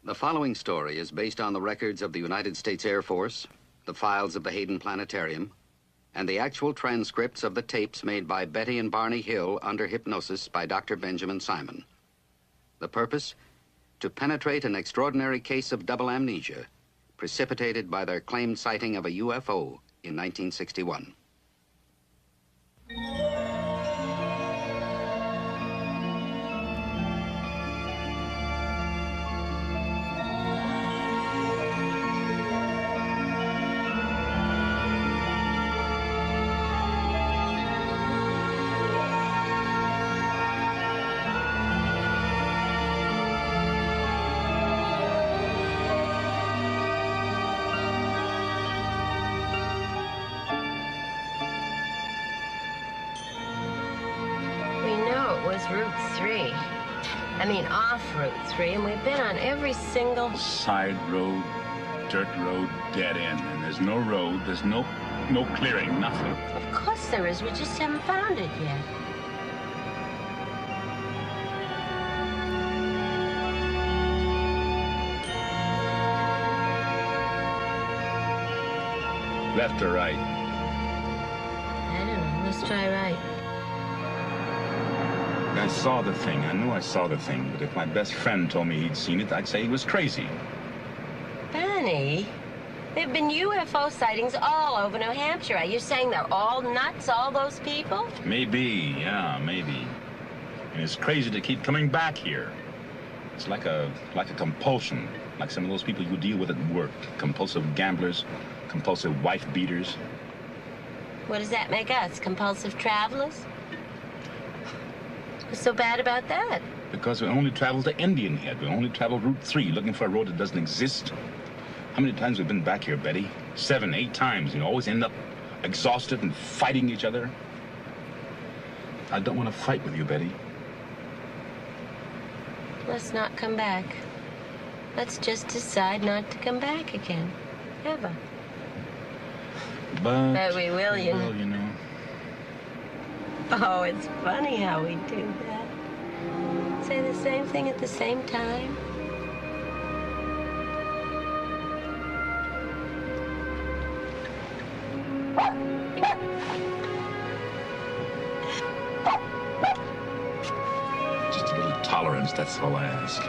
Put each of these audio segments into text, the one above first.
The following story is based on the records of the United States Air Force, the files of the Hayden Planetarium, and the actual transcripts of the tapes made by Betty and Barney Hill under hypnosis by Dr. Benjamin Simon. The purpose? To penetrate an extraordinary case of double amnesia precipitated by their claimed sighting of a UFO in 1961. Route 3. I mean, off Route 3, and we've been on every single... Side road, dirt road, dead end. And there's no road, there's no clearing, nothing. Of course there is. We just haven't found it yet. Left or right? I don't know. Let's try right. I saw the thing. I knew I saw the thing. But if my best friend told me he'd seen it, I'd say he was crazy. Barney, there have been UFO sightings all over New Hampshire. Are you saying they're all nuts, all those people? Maybe, yeah, maybe. And it's crazy to keep coming back here. It's like a compulsion. Like some of those people you deal with at work. Compulsive gamblers, compulsive wife beaters. What does that make us? Compulsive travelers? What's so bad about that? Because we only travel to Indian Head. We only travel Route 3, looking for a road that doesn't exist. How many times have we been back here, Betty? 7, 8 times. You always end up exhausted and fighting each other. I don't want to fight with you, Betty. Let's not come back. Let's just decide not to come back again. Ever. But we will, you know. You know. Oh, it's funny how we do that. Say the same thing at the same time. Just a little tolerance, that's all I ask.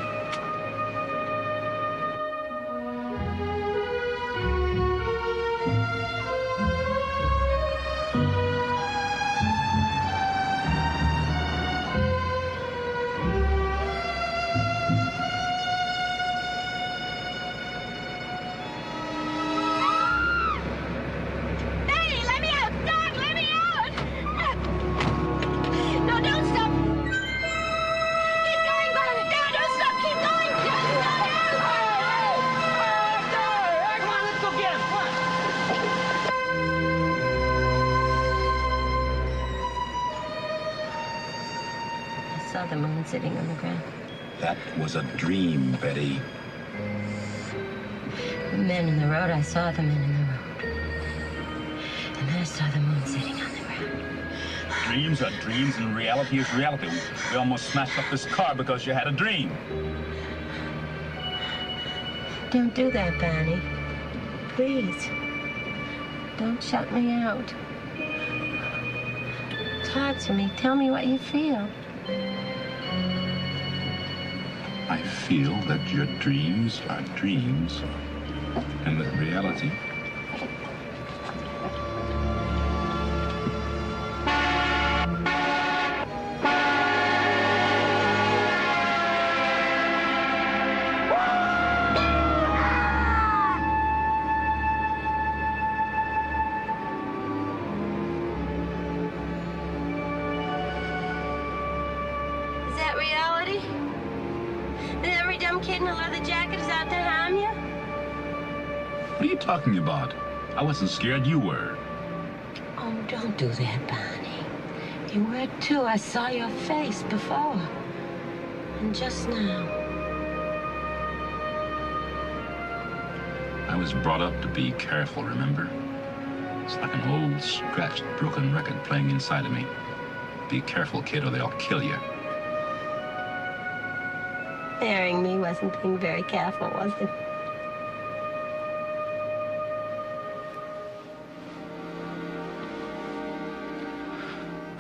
Saw the moon sitting on the ground. That was a dream, Betty. The men in the road, I saw the men in the road. And then I saw the moon sitting on the ground. Dreams are dreams and reality is reality. We almost smashed up this car because you had a dream. Don't do that, Barney. Please. Don't shut me out. Talk to me. Tell me what you feel. I feel that your dreams are dreams, and that reality Is that reality? That every dumb kid in a leather jacket is out to harm you? What are you talking about? I wasn't scared, you were. Oh, don't do that, Barney. You were too. I saw your face before. And just now. I was brought up to be careful, remember? It's like an old, scratched, broken record playing inside of me. Be careful, kid, or they'll kill you. Marrying me wasn't being very careful, was it?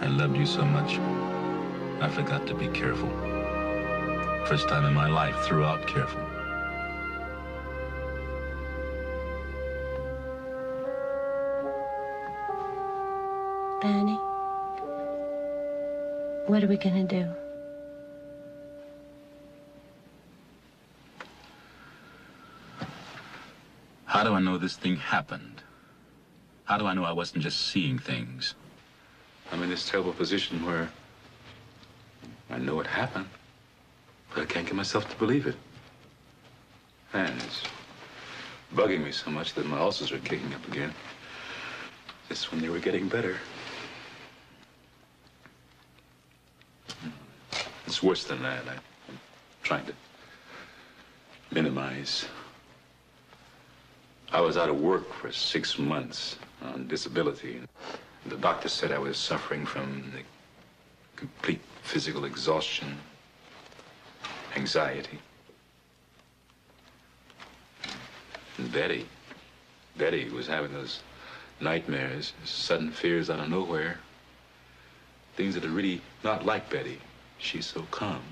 I loved you so much, I forgot to be careful. First time in my life, throughout careful. Barney, what are we gonna do? How do I know this thing happened? How do I know I wasn't just seeing things? I'm in this terrible position where I know it happened, but I can't get myself to believe it. And it's bugging me so much that my ulcers are kicking up again. Just when they were getting better. It's worse than that. I'm trying to minimize. I was out of work for 6 months on disability. The doctor said I was suffering from the complete physical exhaustion, anxiety. And Betty was having those nightmares, sudden fears out of nowhere. Things that are really not like Betty. She's so calm.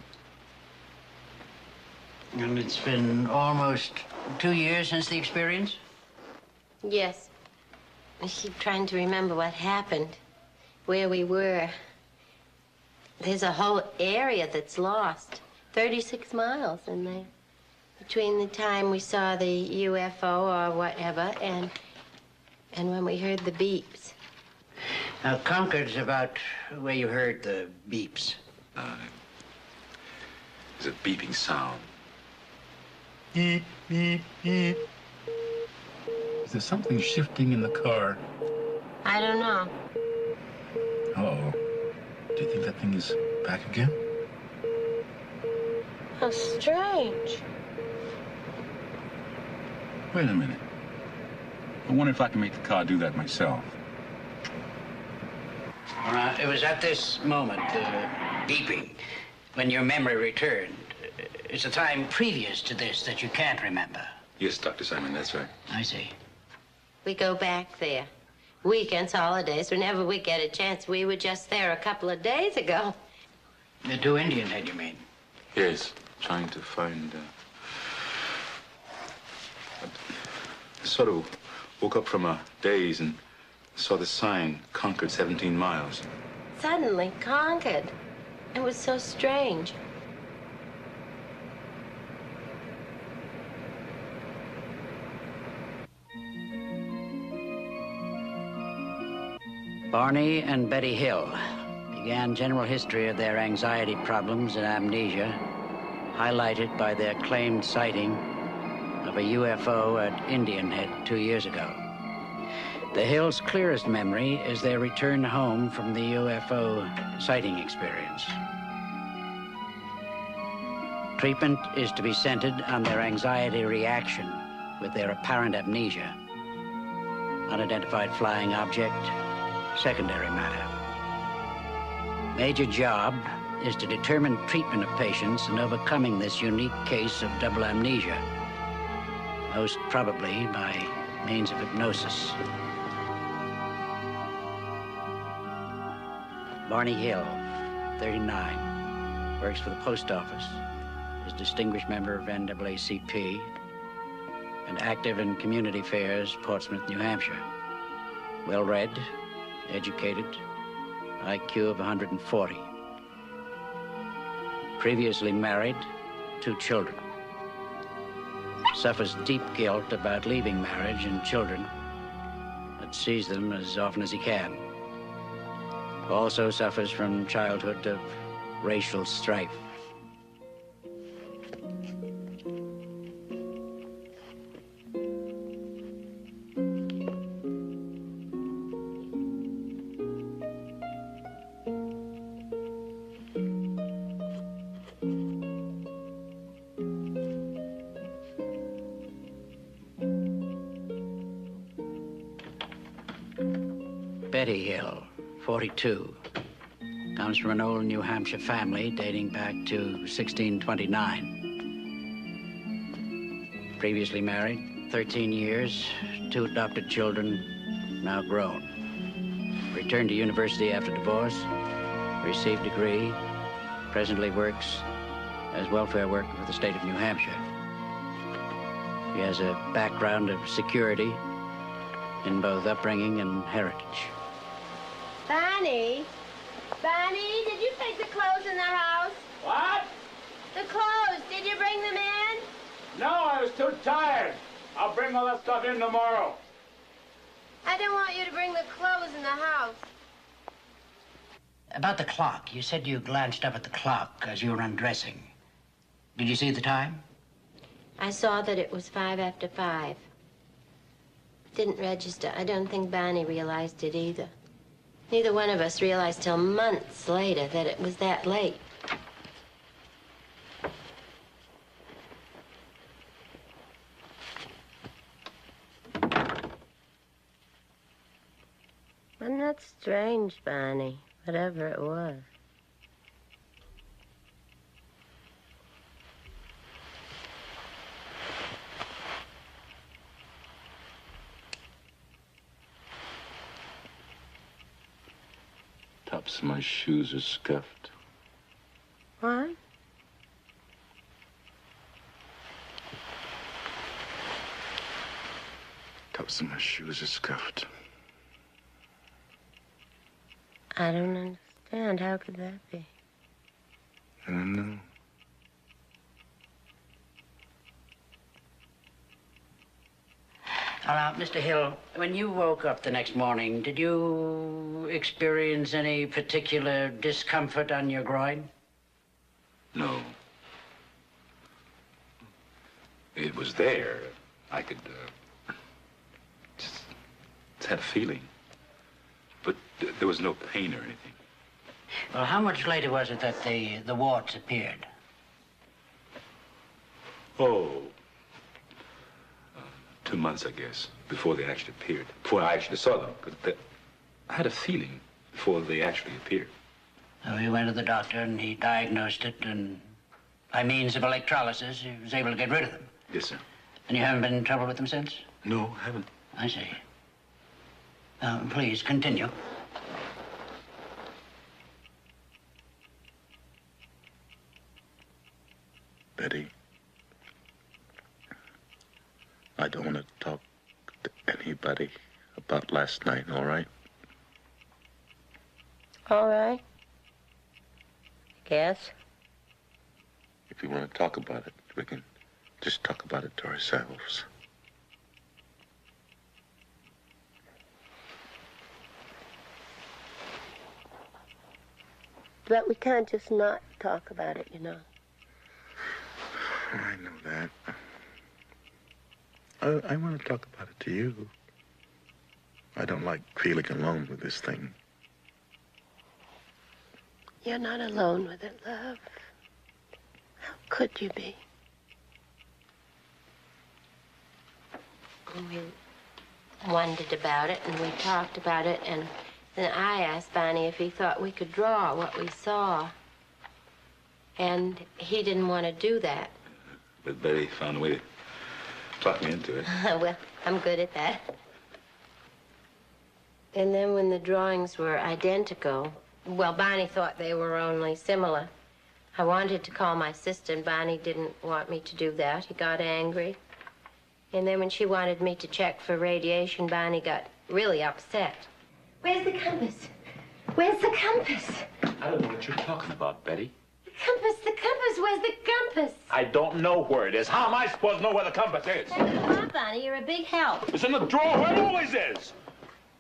And it's been almost 2 years since the experience? Yes. I keep trying to remember what happened, where we were. There's a whole area that's lost. 36 miles in there. Between the time we saw the UFO or whatever and when we heard the beeps. Now, Concord's about where you heard the beeps. There's a beeping sound. Beep, beep, beep. Is there something shifting in the car? I don't know. Uh-oh. Do you think that thing is back again? How strange. Wait a minute. I wonder if I can make the car do that myself. It was at this moment, beeping, when your memory returned. It's a time previous to this that you can't remember. Yes, Dr. Simon, that's right. I see. We go back there. Weekends, holidays, whenever we get a chance. We were just there a couple of days ago. The 2 Indian head, you mean? Yes, trying to find... I sort of woke up from a daze and saw the sign, Concord 17 miles. Suddenly, Concord. It was so strange. Barney and Betty Hill began general history of their anxiety problems and amnesia, highlighted by their claimed sighting of a UFO at Indian Head 2 years ago. The Hills' clearest memory is their return home from the UFO sighting experience. Treatment is to be centered on their anxiety reaction with their apparent amnesia. Unidentified flying object, secondary matter. Major job is to determine treatment of patients in overcoming this unique case of double amnesia, most probably by means of hypnosis. Barney Hill, 39, works for the post office, is distinguished member of NAACP, and active in community affairs, Portsmouth, New Hampshire. Well-read, educated, IQ of 140. Previously married, 2 children. Suffers deep guilt about leaving marriage and children, but sees them as often as he can. Also suffers from childhood of racial strife. Betty Hill, 42, comes from an old New Hampshire family dating back to 1629. Previously married, 13 years, 2 adopted children, now grown. Returned to university after divorce, received degree, presently works as welfare worker for the state of New Hampshire. He has a background of security in both upbringing and heritage. Barney? Barney, did you take the clothes in the house? What? The clothes, did you bring them in? No, I was too tired. I'll bring all that stuff in tomorrow. I don't want you to bring the clothes in the house. About the clock, you said you glanced up at the clock as you were undressing. Did you see the time? I saw that it was 5 after 5. Didn't register. I don't think Barney realized it either. Neither one of us realized till months later that it was that late. Wasn't that strange, Barney? Whatever it was. Tops of my shoes are scuffed. What? Tops of my shoes are scuffed. I don't understand. How could that be? I don't know. Now, Mr. Hill, when you woke up the next morning, did you experience any particular discomfort on your groin? No. It was there. I could, just had a feeling. But there was no pain or anything. Well, how much later was it that the warts appeared? Oh, 2 months, I guess, before they actually appeared. Before I actually saw them. Because I had a feeling before they actually appeared. So he went to the doctor and he diagnosed it, and by means of electrolysis, he was able to get rid of them. Yes, sir. And you haven't been in trouble with them since? No, I haven't. I see. Please, continue. Betty, I don't want to talk to anybody about last night, all right? All right. Guess. If you want to talk about it, we can just talk about it to ourselves. But we can't just not talk about it, you know. I know that. I want to talk about it to you. I don't like feeling alone with this thing. You're not alone with it, love. How could you be? We wondered about it, and we talked about it, and then I asked Barney if he thought we could draw what we saw. And he didn't want to do that. But Betty found a way to talk me into it. Well, I'm good at that. And then when the drawings were identical, well, Barney thought they were only similar. I wanted to call my sister, and Barney didn't want me to do that. He got angry. And then when she wanted me to check for radiation, Barney got really upset. Where's the compass? Where's the compass? I don't know what you're talking about, Betty. The compass, where's the compass? I don't know where it is. How am I supposed to know where the compass is? Come on, Barney, you're a big help. It's in the drawer where it always is.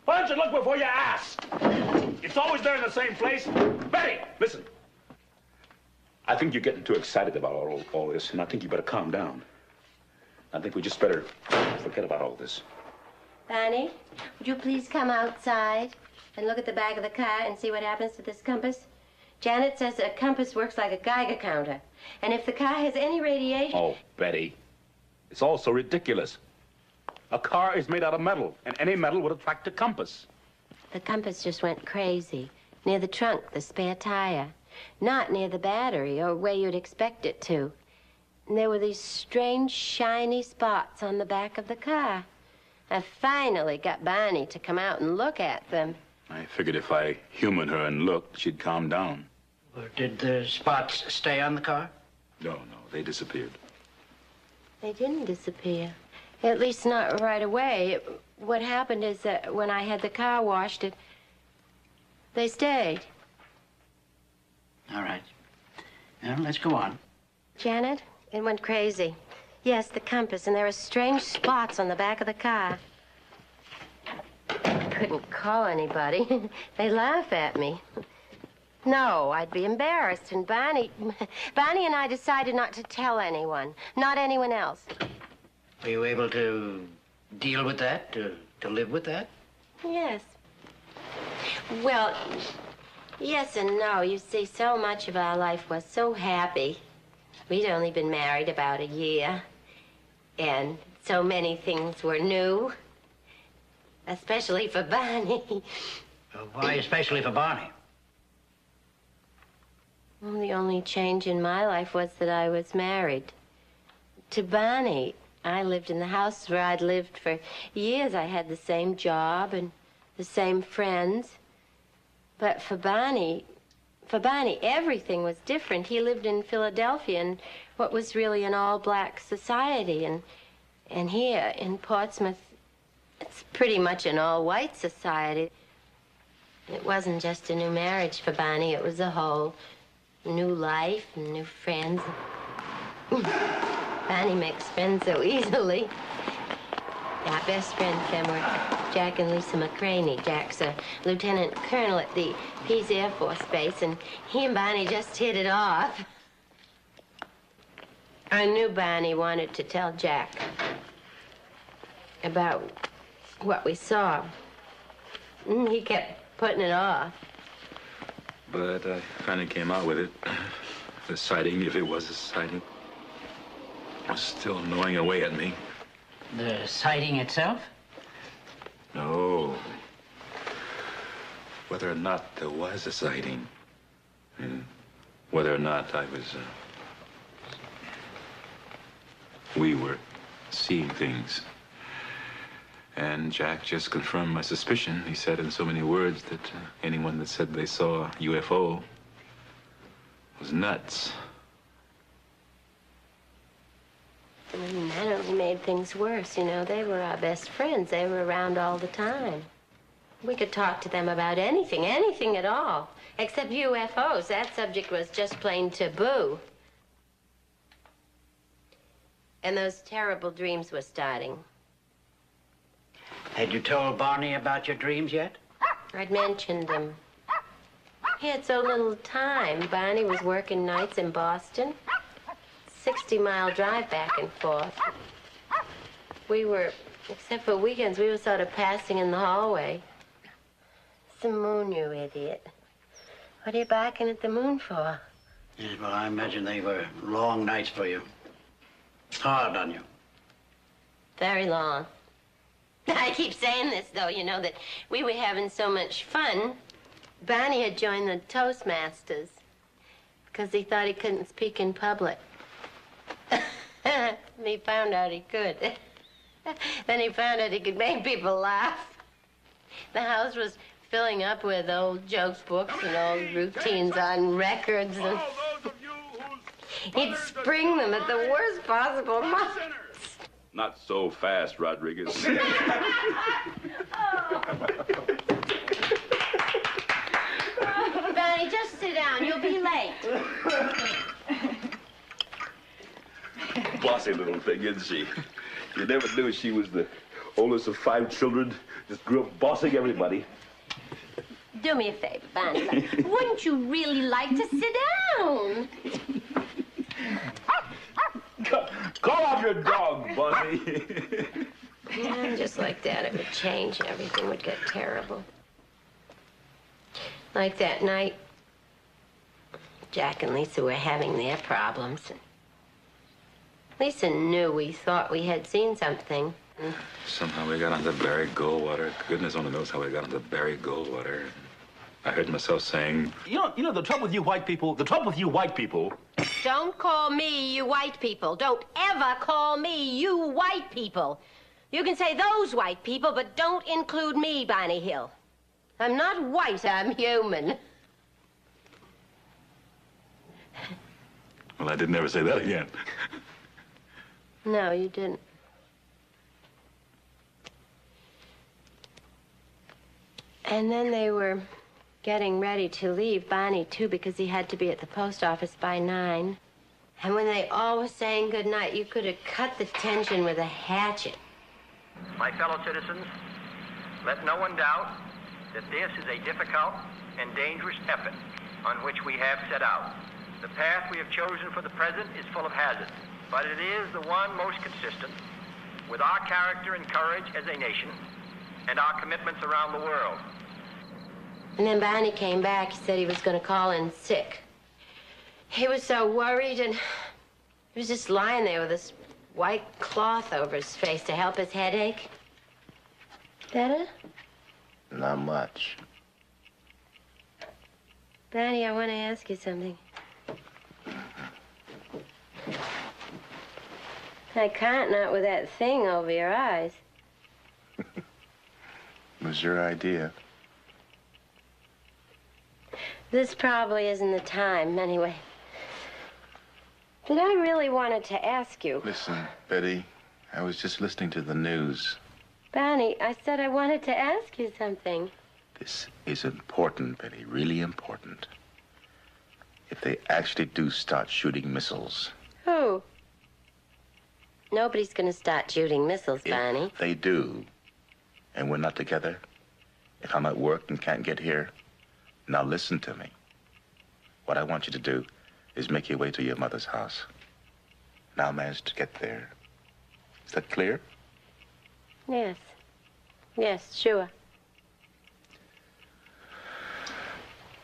Why don't you look before you ask? It's always there in the same place. Betty, listen. I think you're getting too excited about all this, and I think you better calm down. I think we just better forget about all this. Barney, would you please come outside and look at the back of the car and see what happens to this compass? Janet says a compass works like a Geiger counter. And if the car has any radiation... Oh, Betty, it's all so ridiculous. A car is made out of metal, and any metal would attract a compass. The compass just went crazy. Near the trunk, the spare tire. Not near the battery or where you'd expect it to. And there were these strange, shiny spots on the back of the car. I finally got Barney to come out and look at them. I figured if I humored her and looked, she'd calm down. Well, did the spots stay on the car? No, they disappeared. They didn't disappear. At least not right away. What happened is that when I had the car washed, they stayed. All right. Now, let's go on. Janet, it went crazy. Yes, the compass, and there are strange spots on the back of the car. I couldn't call anybody. They laugh at me. No, I'd be embarrassed, and Barney and I decided not to tell anyone, not anyone else. Were you able to deal with that, to live with that? Yes. Well, yes and no. You see, so much of our life was so happy. We'd only been married about a year, and so many things were new, especially for Barney. Why especially for Barney? Well, the only change in my life was that I was married. To Barney, I lived in the house where I'd lived for years. I had the same job and the same friends. But for Barney, everything was different. He lived in Philadelphia in what was really an all-black society. And here in Portsmouth, it's pretty much an all-white society. It wasn't just a new marriage for Barney. It was a whole new life and new friends. Barney makes friends so easily. Our best friends then were Jack and Lisa McCraney. Jack's a lieutenant colonel at the Pease Air Force Base, and he and Barney just hit it off. I knew Barney wanted to tell Jack about what we saw. He kept putting it off. But I finally came out with it. The sighting, if it was a sighting, was still gnawing away at me. The sighting itself? No. Whether or not there was a sighting. And whether or not I was... we were seeing things. And Jack just confirmed my suspicion. He said in so many words that anyone that said they saw a UFO was nuts. And that only made things worse, you know. They were our best friends. They were around all the time. We could talk to them about anything at all, except UFOs. That subject was just plain taboo. And those terrible dreams were starting. Had you told Barney about your dreams yet? I'd mentioned them. He had so little time. Barney was working nights in Boston. 60-mile drive back and forth. We were, except for weekends, we were sort of passing in the hallway. It's the moon, you idiot. What are you barking at the moon for? Yes, well, I imagine they were long nights for you. Hard on you. Very long. I keep saying this, though, you know, that we were having so much fun. Barney had joined the Toastmasters because he thought he couldn't speak in public. He found out he could. Then he found out he could make people laugh. The house was filling up with old jokes books and old routines on records. And he'd spring them at the worst possible moments. Not so fast, Rodriguez. Barney, just sit down. You'll be late. Bossy little thing, isn't she? You never knew she was the oldest of 5 children. Just grew up bossing everybody. Do me a favor, Barney. Wouldn't you really like to sit down? Call off your dog, Bossy. Yeah, just like that, it would change and everything would get terrible. Like that night, Jack and Lisa were having their problems. And Lisa knew we thought we had seen something. Somehow we got onto buried Goldwater. Goodness only knows how we got onto buried Goldwater. I heard myself saying, You know, the trouble with you white people Don't call me you white people. Don't ever call me you white people. You can say those white people, but don't include me, Barney Hill. I'm not white, I'm human. Well, I didn't ever say that again. No, you didn't. And then they were getting ready to leave, Barney, too, because he had to be at the post office by 9. And when they all were saying goodnight, you could have cut the tension with a hatchet. My fellow citizens, let no one doubt that this is a difficult and dangerous effort on which we have set out. The path we have chosen for the present is full of hazards, but it is the one most consistent with our character and courage as a nation and our commitments around the world. And then Barney came back. He said he was going to call in sick. He was so worried, and he was just lying there with this white cloth over his face to help his headache. Better? Not much. Barney, I want to ask you something. I can't, not with that thing over your eyes. It was your idea. This probably isn't the time, anyway. But I really wanted to ask you. Listen, Betty, I was just listening to the news. Barney, I said I wanted to ask you something. This is important, Betty, really important. If they actually do start shooting missiles. Who? Nobody's gonna start shooting missiles, Barney. If they do, and we're not together, if I'm at work and can't get here, now listen to me. What I want you to do is make your way to your mother's house. Now manage to get there. Is that clear? Yes. Yes, sure.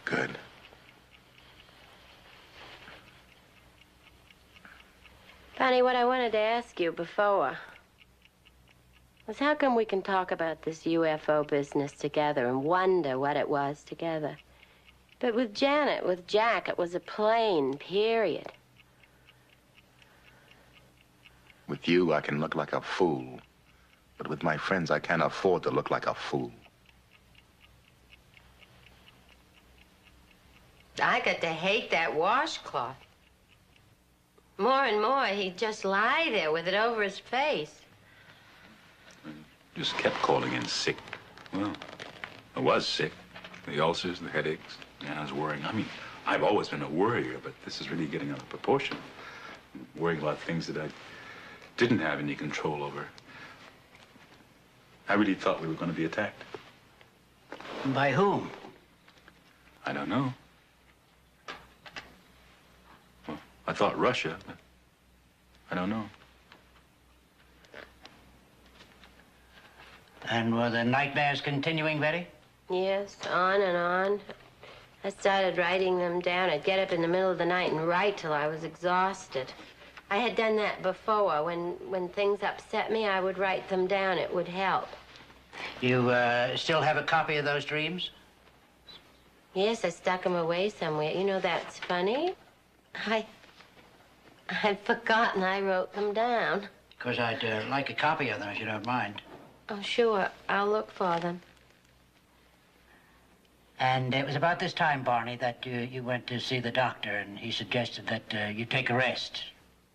Good. Barney, what I wanted to ask you before was how come we can talk about this UFO business together and wonder what it was together? But with Janet, with Jack, it was a plane, period. With you, I can look like a fool. But with my friends, I can't afford to look like a fool. I got to hate that washcloth. More and more, he'd just lie there with it over his face. Just kept calling in sick. Well, I was sick. The ulcers, the headaches. Yeah, I was worrying. I mean, I've always been a worrier, but this is really getting out of proportion. I'm worrying about things that I didn't have any control over. I really thought we were going to be attacked. By whom? I don't know. Well, I thought Russia, but I don't know. And were the nightmares continuing, Betty? Yes, on and on. I started writing them down. I'd get up in the middle of the night and write till I was exhausted. I had done that before. When things upset me, I would write them down. It would help. You still have a copy of those dreams? Yes, I stuck them away somewhere. You know, that's funny. I'd forgotten I wrote them down. Because I'd like a copy of them, if you don't mind. Oh, sure. I'll look for them. And it was about this time, Barney, that you went to see the doctor, and he suggested that you take a rest,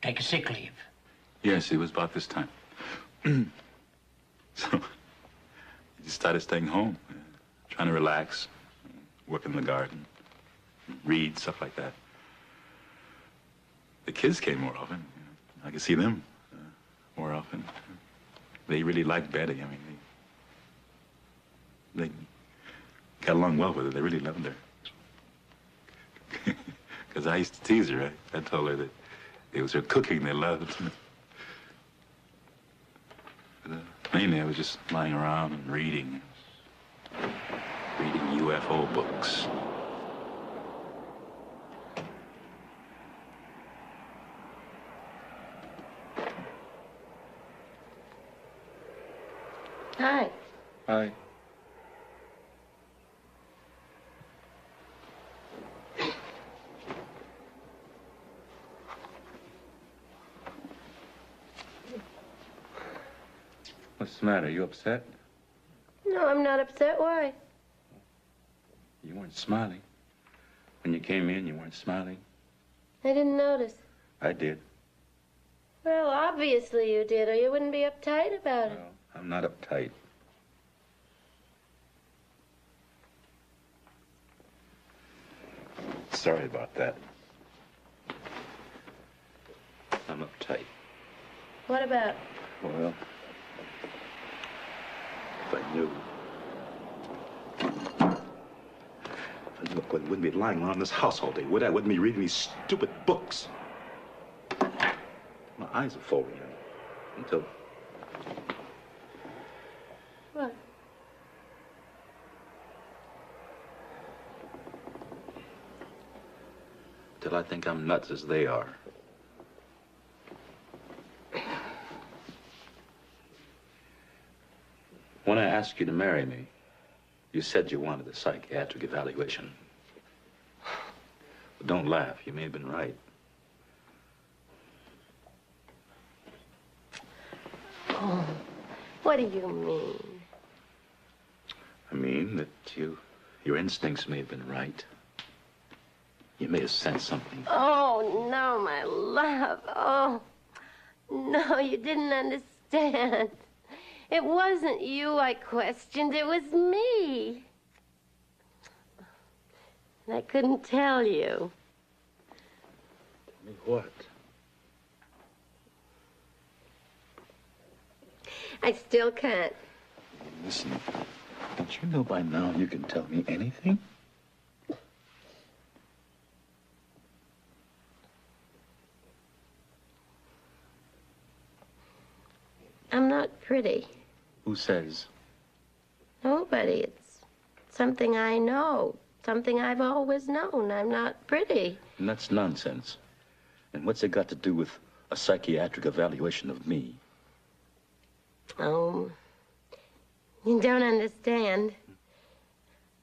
take a sick leave. Yes, it was about this time. So, I just started staying home, trying to relax, work in the garden, read, stuff like that. The kids came more often. I could see them more often. They really liked Betty. I mean, they got along well with her. They really loved her. Because I used to tease her. I told her that it was her cooking they loved. But, mainly, I was just lying around and reading UFO books. Hi. Hi. What's the matter? You upset? No, I'm not upset. Why? You weren't smiling. When you came in, you weren't smiling. I didn't notice. I did. Well, obviously you did, or you wouldn't be uptight about it. Well, I'm not uptight. Sorry about that. I'm uptight. What about? Well, if I knew. I wouldn't be lying around this house all day, would I? Wouldn't be reading these stupid books. My eyes are full until. What? Till I think I'm nuts as they are. When I asked you to marry me, you said you wanted a psychiatric evaluation. But don't laugh. You may have been right. Oh, what do you mean? I mean that your instincts may have been right. You may have sensed something. Oh, no, my love. Oh, no, you didn't understand. It wasn't you I questioned, it was me. And I couldn't tell you. Tell me what? I still can't. Listen, don't you know by now you can tell me anything? I'm not pretty. Who says? Nobody. It's something I know. Something I've always known. I'm not pretty. And that's nonsense. And what's it got to do with a psychiatric evaluation of me? Oh, you don't understand.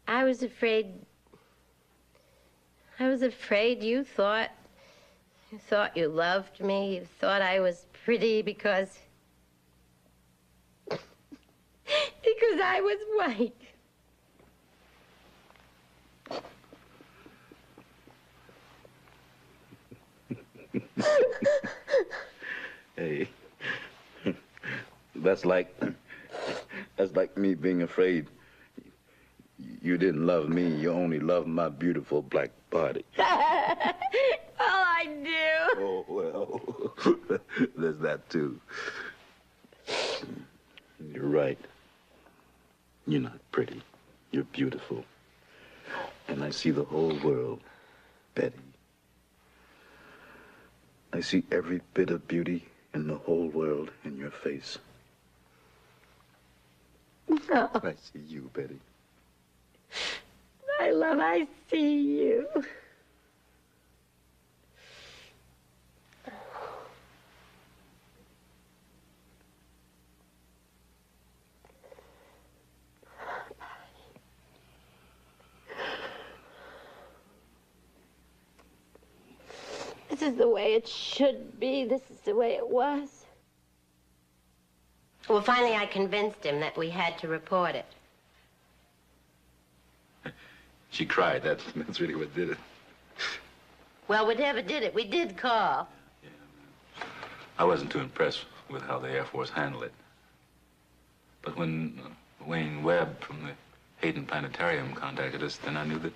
I was afraid you thought you loved me. You thought I was pretty because I was white. Hey, that's like me being afraid you didn't love me. You only loved my beautiful black body. Well, I do. Oh, well, there's that too. You're right. You're not pretty. You're beautiful. And I see the whole world, Betty. I see every bit of beauty in the whole world in your face. No. I see you, Betty. I see you. This is the way it should be. This is the way it was. Well, finally I convinced him that we had to report it. She cried. That's really what did it. Well, whatever did it, we did call. Yeah. I wasn't too impressed with how the Air Force handled it. But when Wayne Webb from the Hayden Planetarium contacted us, then I knew that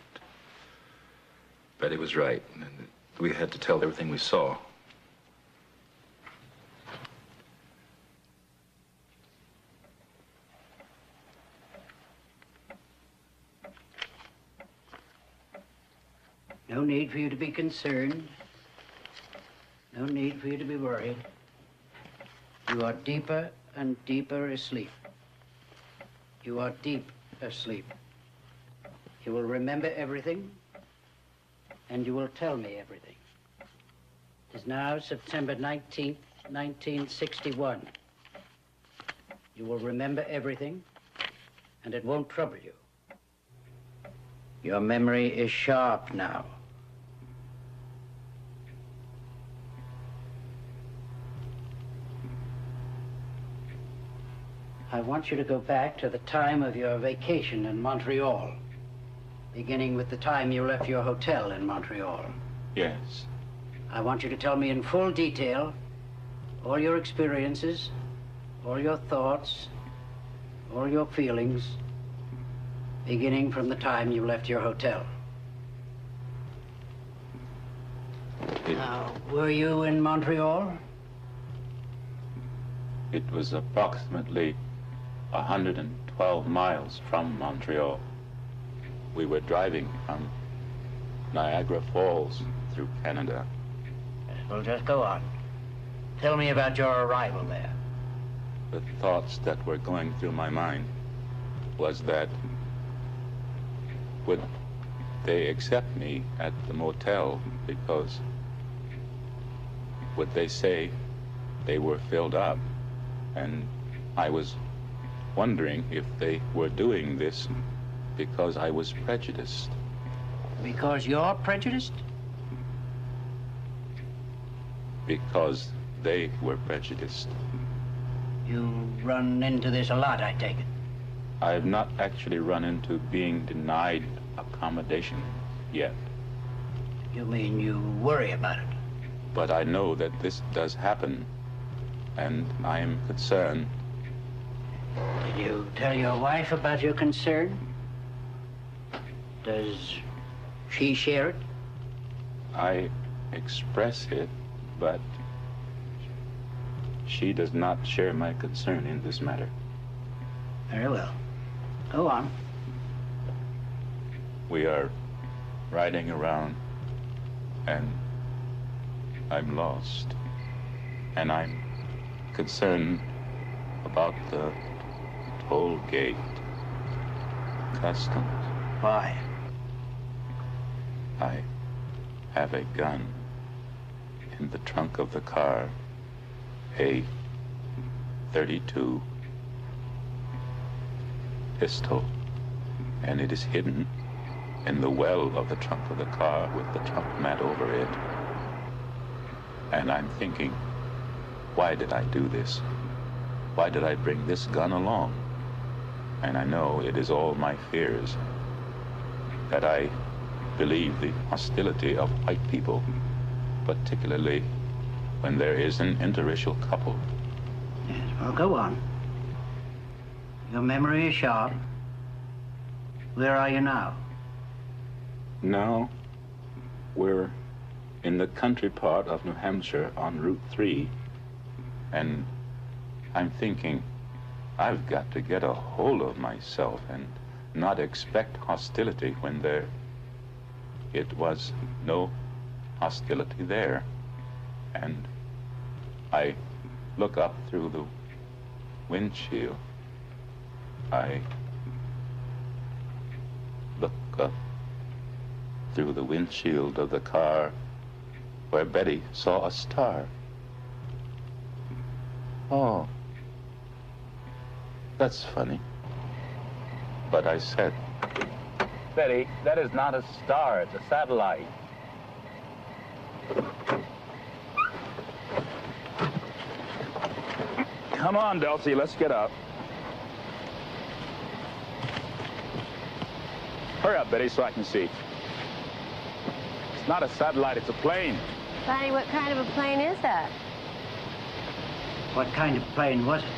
Betty was right. And we had to tell everything we saw. No need for you to be concerned. No need for you to be worried. You are deeper and deeper asleep. You are deep asleep. You will remember everything, and you will tell me everything. It is now September 19th, 1961. You will remember everything, and it won't trouble you. Your memory is sharp now. I want you to go back to the time of your vacation in Montreal, beginning with the time you left your hotel in Montreal. Yes. I want you to tell me in full detail all your experiences, all your thoughts, all your feelings, beginning from the time you left your hotel. Now, were you in Montreal? It was approximately 112 miles from Montreal. We were driving from Niagara Falls through Canada. Well, just go on. Tell me about your arrival there. The thoughts that were going through my mind was that would they accept me at the motel, because would they say they were filled up? And I was wondering if they were doing this because I was prejudiced. Because you're prejudiced? Because they were prejudiced. You run into this a lot, I take it. I have not actually run into being denied accommodation yet. You mean you worry about it? But I know that this does happen, and I am concerned. Did you tell your wife about your concern? Does she share it? I express it, but she does not share my concern in this matter. Very well. Go on. We are riding around, and I'm lost. And I'm concerned about the toll gate, customs. Why? I have a gun in the trunk of the car, a .32 pistol, and it is hidden in the well of the trunk of the car with the trunk mat over it. And I'm thinking, why did I do this? Why did I bring this gun along? And I know it is all my fears, that I believe the hostility of white people, particularly when there is an interracial couple. Yes, well, go on. Your memory is sharp. Where are you now? Now, we're in the country part of New Hampshire on Route 3, and I'm thinking, I've got to get a hold of myself and not expect hostility when it was no hostility there. And I look up through the windshield. I look up through the windshield of the car where Betty saw a star. Oh, that's funny. But I said, Betty, that is not a star, it's a satellite. Come on, Dulcie, let's get up. Hurry up, Betty, so I can see. It's not a satellite, it's a plane. Barney, what kind of a plane is that? What kind of plane was it?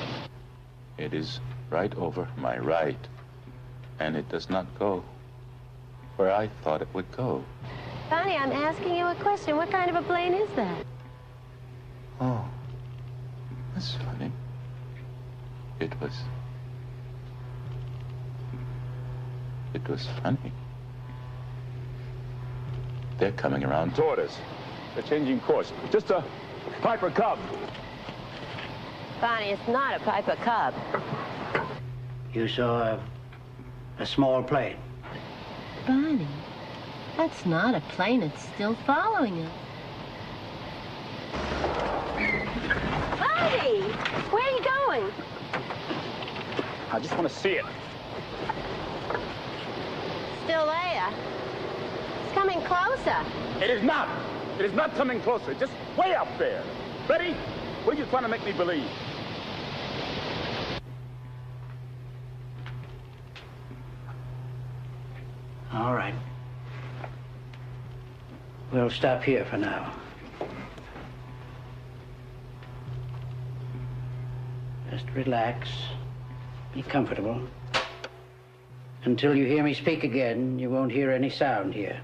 It is right over my right, and it does not go where I thought it would go. Barney, I'm asking you a question. What kind of a plane is that? Oh, that's funny. It was funny. They're coming around Toward us. They're changing course. Just a Piper Cub. Barney, it's not a Piper Cub. You saw a small plane. Barney, that's not a plane. It's still following us. Barney, where are you going? I just want to see it. Still there. It's coming closer. It is not. It is not coming closer. Just way up there. Betty, what are you trying to make me believe? All right. We'll stop here for now. Just relax. Be comfortable. Until you hear me speak again, you won't hear any sound here.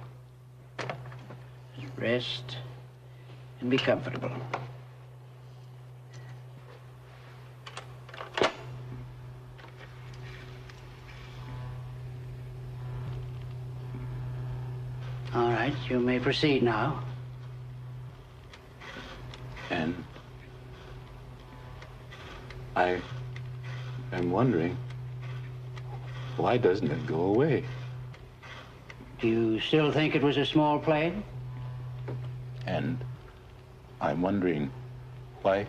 Just rest and be comfortable. All right, you may proceed now. And I am wondering, why doesn't it go away? Do you still think it was a small plane? And I'm wondering why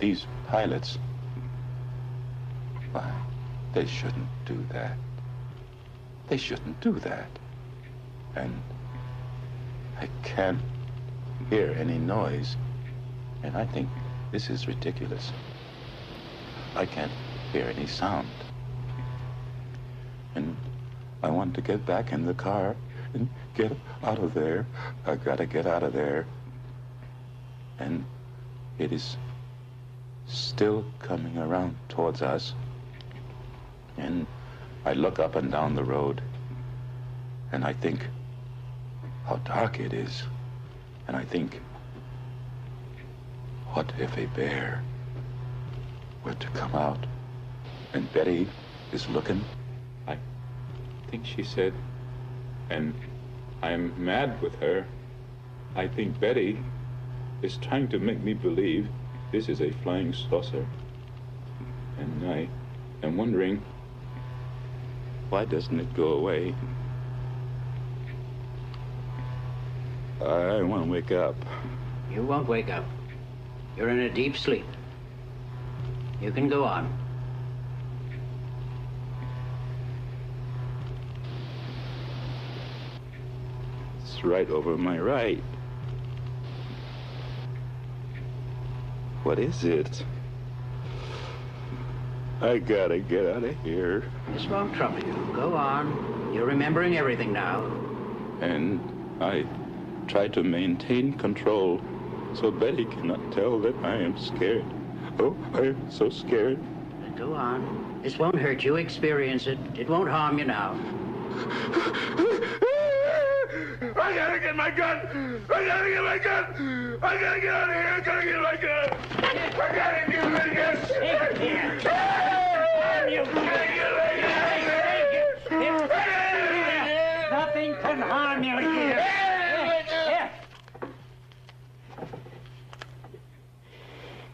these pilots, why, they shouldn't do that. They shouldn't do that. And I can't hear any noise. And I think this is ridiculous. I can't hear any sound. And I want to get back in the car and get out of there. I gotta get out of there. And it is still coming around towards us. And I look up and down the road, and I think how dark it is. And I think, what if a bear were to come out? And Betty is looking. I think she said, and I'm mad with her. I think Betty is trying to make me believe this is a flying saucer. And I am wondering, why doesn't it go away? I want to wake up. You won't wake up. You're in a deep sleep. You can go on. It's right over my right. What is it? I gotta get out of here. This won't trouble you. Go on. You're remembering everything now. And I try to maintain control so Betty cannot tell that I am scared. Oh, I am so scared. Go on. This won't hurt you. Experience it. It won't harm you now. I gotta get my gun! I gotta get my gun! I gotta get out of here! I gotta get my gun! I gotta get my gun! Take it. Nothing can harm you here.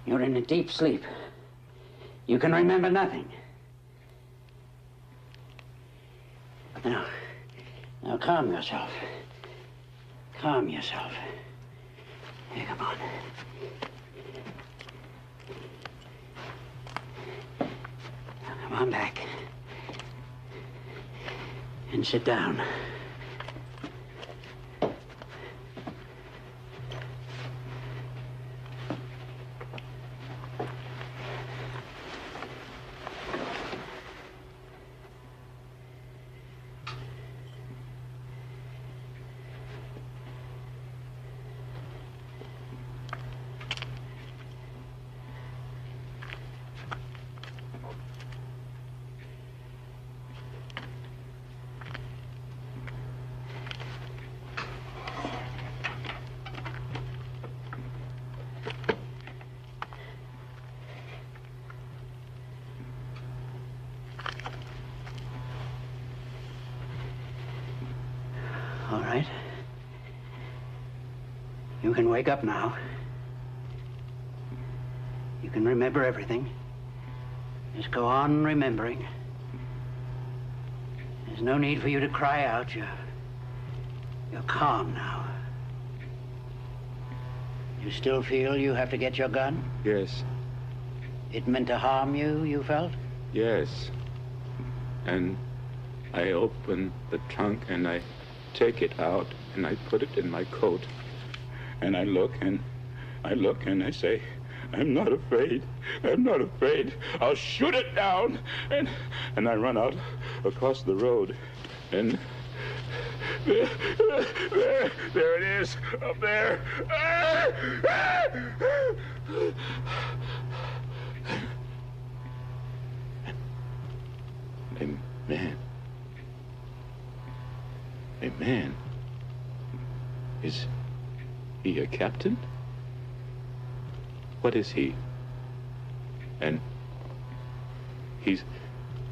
You're in a deep sleep. You can remember nothing. Now calm yourself. Calm yourself. Here, come on. Now, come on back. And sit down. All right. You can wake up now. You can remember everything. Just go on remembering. There's no need for you to cry out. You're calm now. You still feel you have to get your gun? Yes. It meant to harm you, you felt? Yes. And I open the trunk and I take it out and I put it in my coat. And I look and I say, I'm not afraid. I'm not afraid. I'll shoot it down. And I run out across the road, and there it is, up there. A man. Is he a captain? What is he? And he's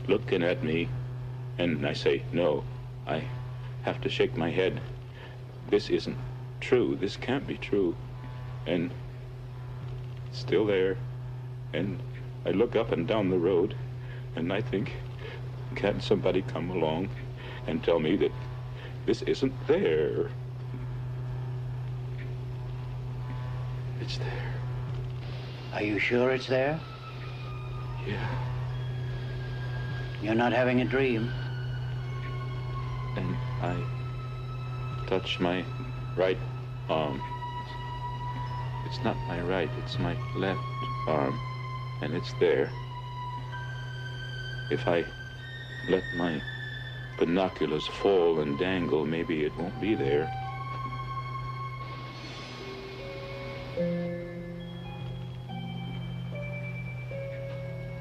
looking at me, and I say, no, I have to shake my head. This isn't true. This can't be true. And it's still there. And I look up and down the road, and I think, can't somebody come along and tell me that this isn't there? It's there. Are you sure it's there? Yeah. You're not having a dream? And I touch my right arm. It's not my right, it's my left arm, and it's there. If I let my binoculars fall and dangle, maybe it won't be there.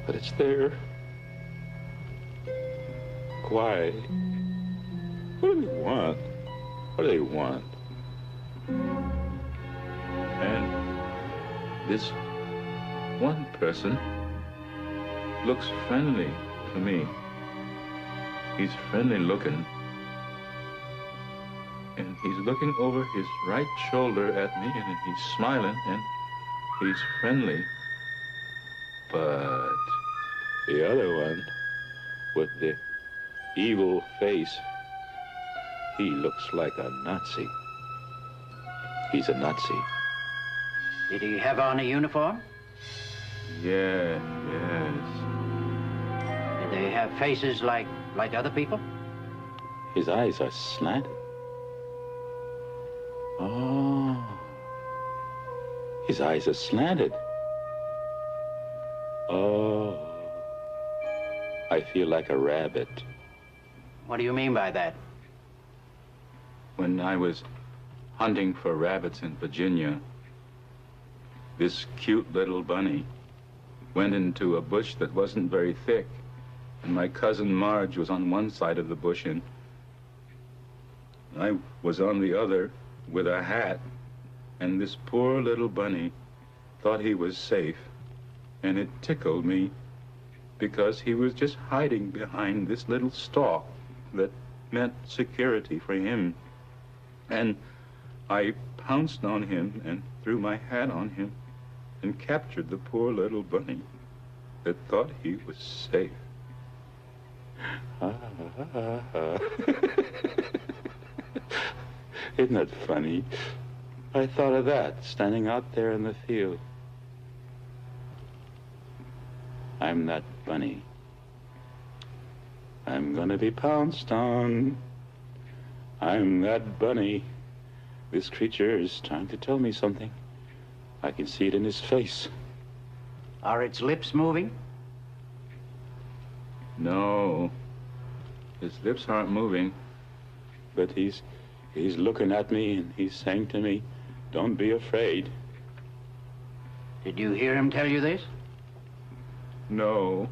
But it's there. Why? What do they want? What do they want? And this one person looks friendly to me. He's friendly looking. And he's looking over his right shoulder at me, and he's smiling, and he's friendly. But the other one, with the evil face, he looks like a Nazi. He's a Nazi. Did he have on a uniform? Yes. Did they have faces like other people? His eyes are slanted. Oh. His eyes are slanted. Oh. I feel like a rabbit. What do you mean by that? When I was hunting for rabbits in Virginia, this cute little bunny went into a bush that wasn't very thick, and my cousin Marge was on one side of the bush, and I was on the other with a hat, and this poor little bunny thought he was safe, and it tickled me because he was just hiding behind this little stalk that meant security for him. And I pounced on him and threw my hat on him and captured the poor little bunny that thought he was safe. Isn't that funny? I thought of that standing out there in the field. I'm that bunny. I'm gonna be pounced on. I'm that bunny. This creature is trying to tell me something. I can see it in his face. Are its lips moving? No. His lips aren't moving. But he's looking at me and he's saying to me, don't be afraid. Did you hear him tell you this? No.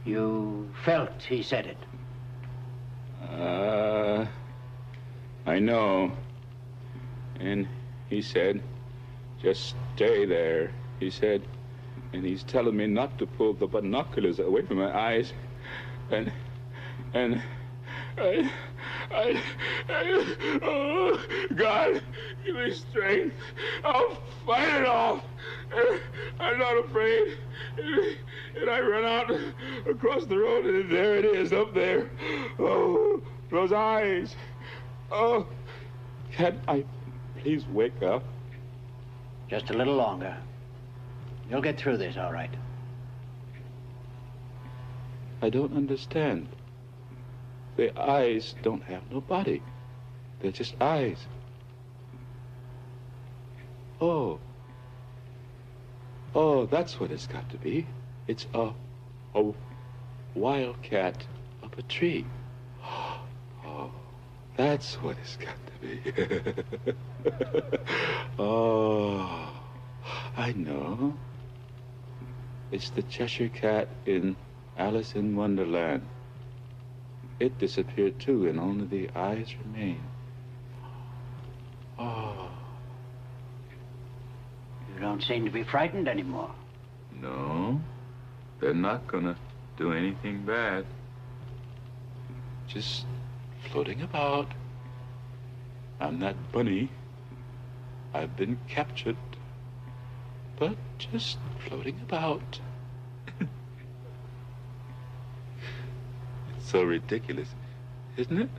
You felt he said it? I know. And he said, just stay there, he said. And he's telling me not to pull the binoculars away from my eyes. And oh, God, give me strength. I'll fight it off. I'm not afraid. And I run out across the road, and there it is, up there. Oh, those eyes. Oh, can I please wake up? Just a little longer. You'll get through this, all right. I don't understand. The eyes don't have no body. They're just eyes. Oh, that's what it's got to be. It's a wildcat up a tree. Oh, that's what it's got to be. Oh, I know. It's the Cheshire Cat in Alice in Wonderland. It disappeared too, and only the eyes remain. Oh. You don't seem to be frightened anymore. No, they're not gonna do anything bad. Just floating about. I'm that bunny. I've been captured, but just floating about. It's so ridiculous, isn't it?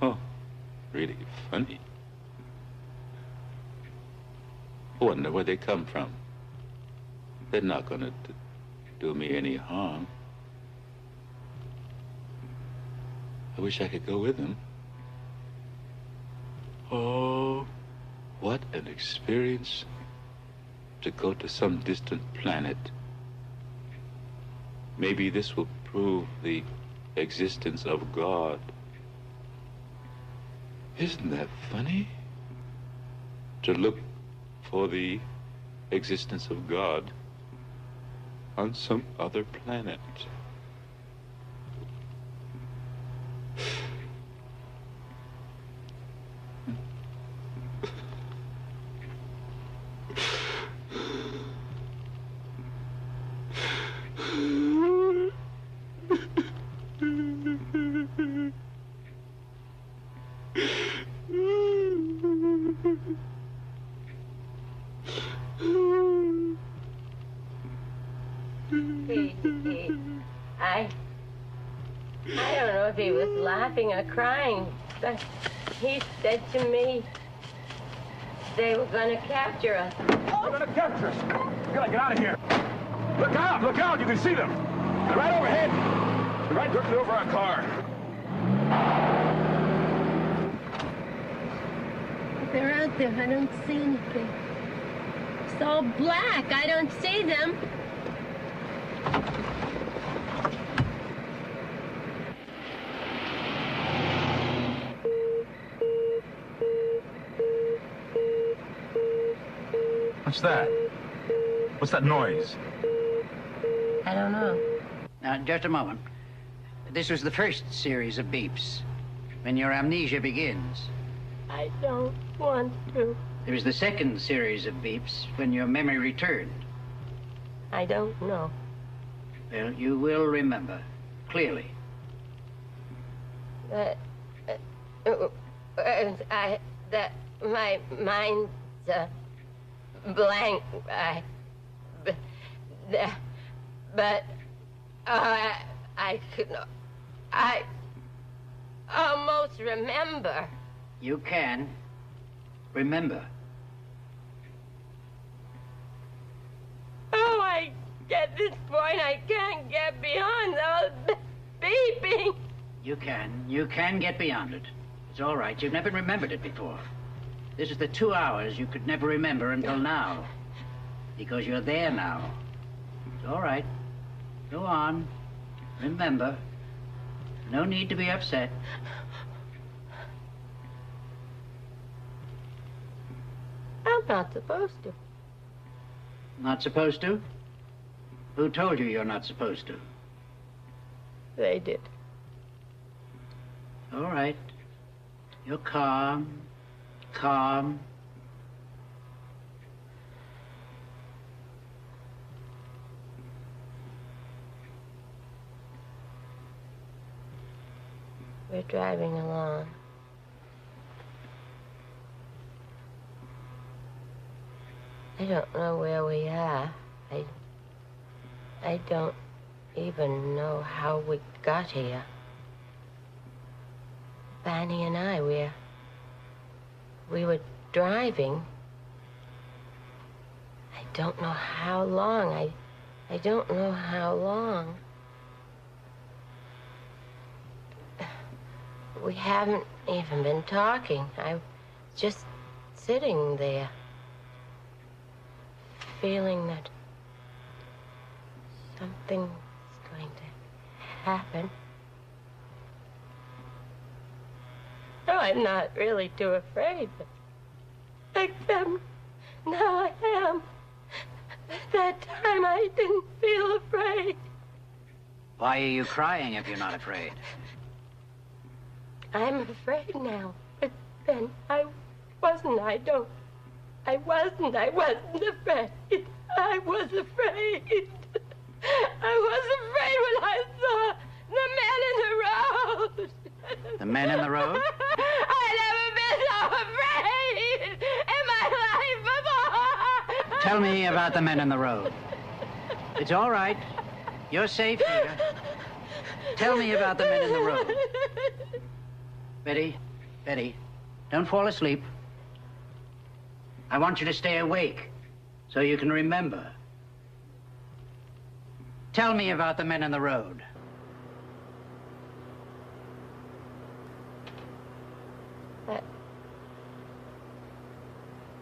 Oh, really funny. I wonder where they come from. They're not gonna do me any harm. I wish I could go with them. Oh, what an experience to go to some distant planet. Maybe this will prove the existence of God. Isn't that funny? To look for the existence of God on some other planet. I don't know if he was laughing or crying, but he said to me they were going to capture us. They're going to capture us. We gotta get out of here. Look out, you can see them. They're right overhead. They're right directly over our car. They're out there. I don't see anything. It's all black. I don't see them. What's that? What's that noise? I don't know. Now, just a moment. This was the first series of beeps, when your amnesia begins. I don't want to. There was the second series of beeps, when your memory returned. I don't know. Well, you will remember, clearly. My mind's blank. I almost remember. You can remember. Oh, I get this point. I can't get beyond those beeping. You can get beyond it. It's all right. You've never remembered it before. This is the 2 hours you could never remember until now. Because you're there now. It's all right. Go on. Remember. No need to be upset. I'm not supposed to. Not supposed to? Who told you you're not supposed to? They did. All right. You're calm. Calm. We're driving along. I don't know where we are. I don't even know how we got here. Barney and I, we were driving. I don't know how long. I don't know how long. We haven't even been talking. I was just sitting there, feeling that something's going to happen. No, I'm not really too afraid. Except now I am. At that time, I didn't feel afraid. Why are you crying if you're not afraid? I'm afraid now. But then I wasn't. I wasn't afraid. I was afraid. I was afraid when I saw the men in the road. The men in the road? I've never been so afraid in my life before. Tell me about the men in the road. It's all right. You're safe here. Tell me about the men in the road. Betty, don't fall asleep. I want you to stay awake so you can remember. Tell me about the men in the road.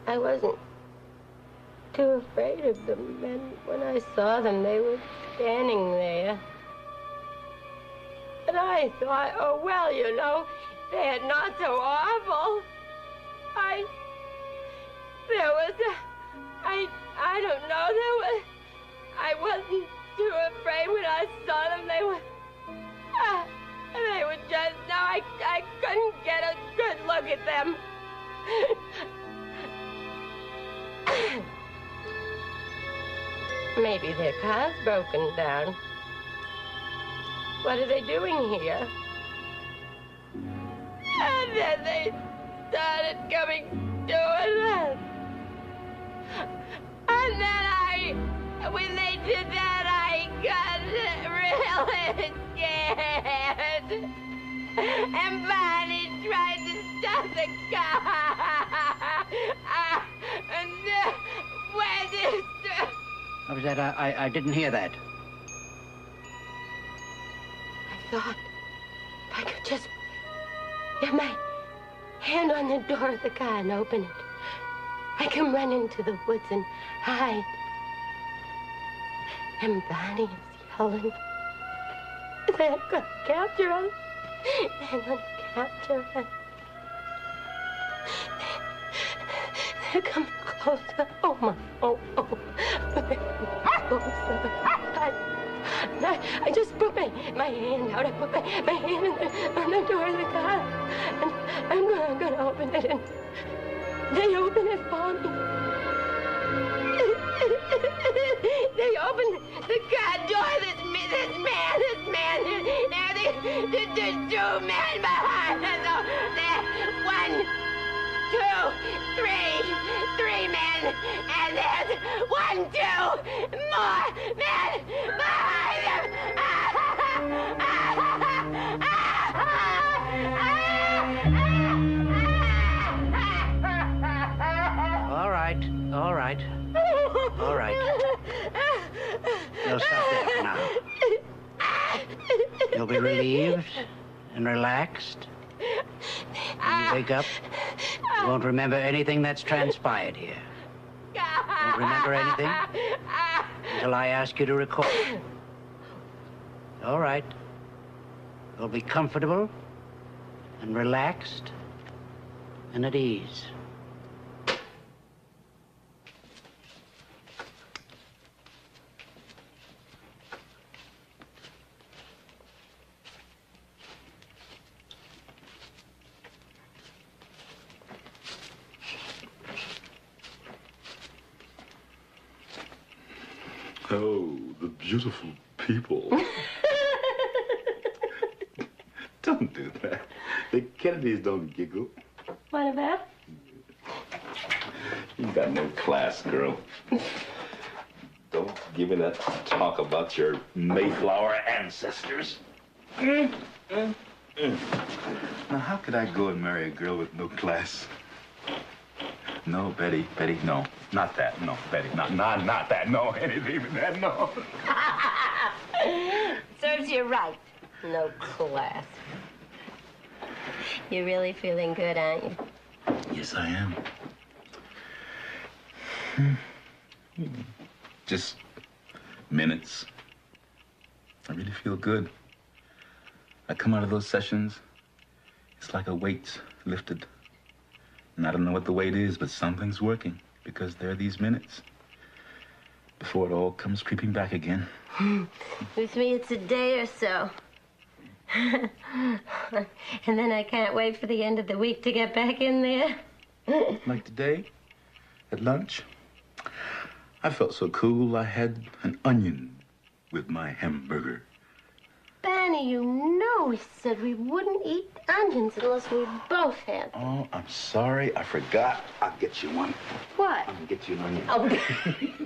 I wasn't too afraid of the men. When I saw them, they were standing there. And I thought, oh, well, you know, they're not so awful. I don't know, I wasn't too afraid when I saw them. They were just, no, I couldn't get a good look at them. Maybe their car's broken down. What are they doing here? And then they started coming to us. And then when they did that, I got really scared. And Barney tried to stop the car. And when it... What was that? I didn't hear that. I thought if I could just get my hand on the door of the car and open it, I can run into the woods and hide. And Barney is yelling. They're going to capture us. They're going to capture us. They're coming closer. Oh, my. Oh. They're coming closer. I just put my hand out. I put my hand on the door of the car. And I'm going to open it. And they open it for me. They open the car door. This man. Now there's two men behind us. There, 1, 2, 3 men. And there's 1, 2 more men behind them. All right. You'll stop there for now. You'll be relieved and relaxed. When you wake up, you won't remember anything that's transpired here. You won't remember anything until I ask you to record. All right. You'll be comfortable and relaxed and at ease. Oh, the beautiful people. Don't do that. The Kennedys don't giggle. What about? You got no class, girl. Don't give me that talk about your Mayflower ancestors. Now, how could I go and marry a girl with no class? No, Betty, no. Not that, no, Betty, not that, no, anything even that, no. Serves you right. No class. You're really feeling good, aren't you? Yes, I am. Just minutes. I really feel good. I come out of those sessions, it's like a weight's lifted. And I don't know what the weight is, but something's working because there are these minutes before it all comes creeping back again. With me, it's a day or so. And then I can't wait for the end of the week to get back in there. Like today, at lunch, I felt so cool I had an onion with my hamburger. Barney, you know we said we wouldn't eat onions unless we both had them. Oh, I'm sorry. I forgot. I'll get you one. What? I'll get you an onion. Oh,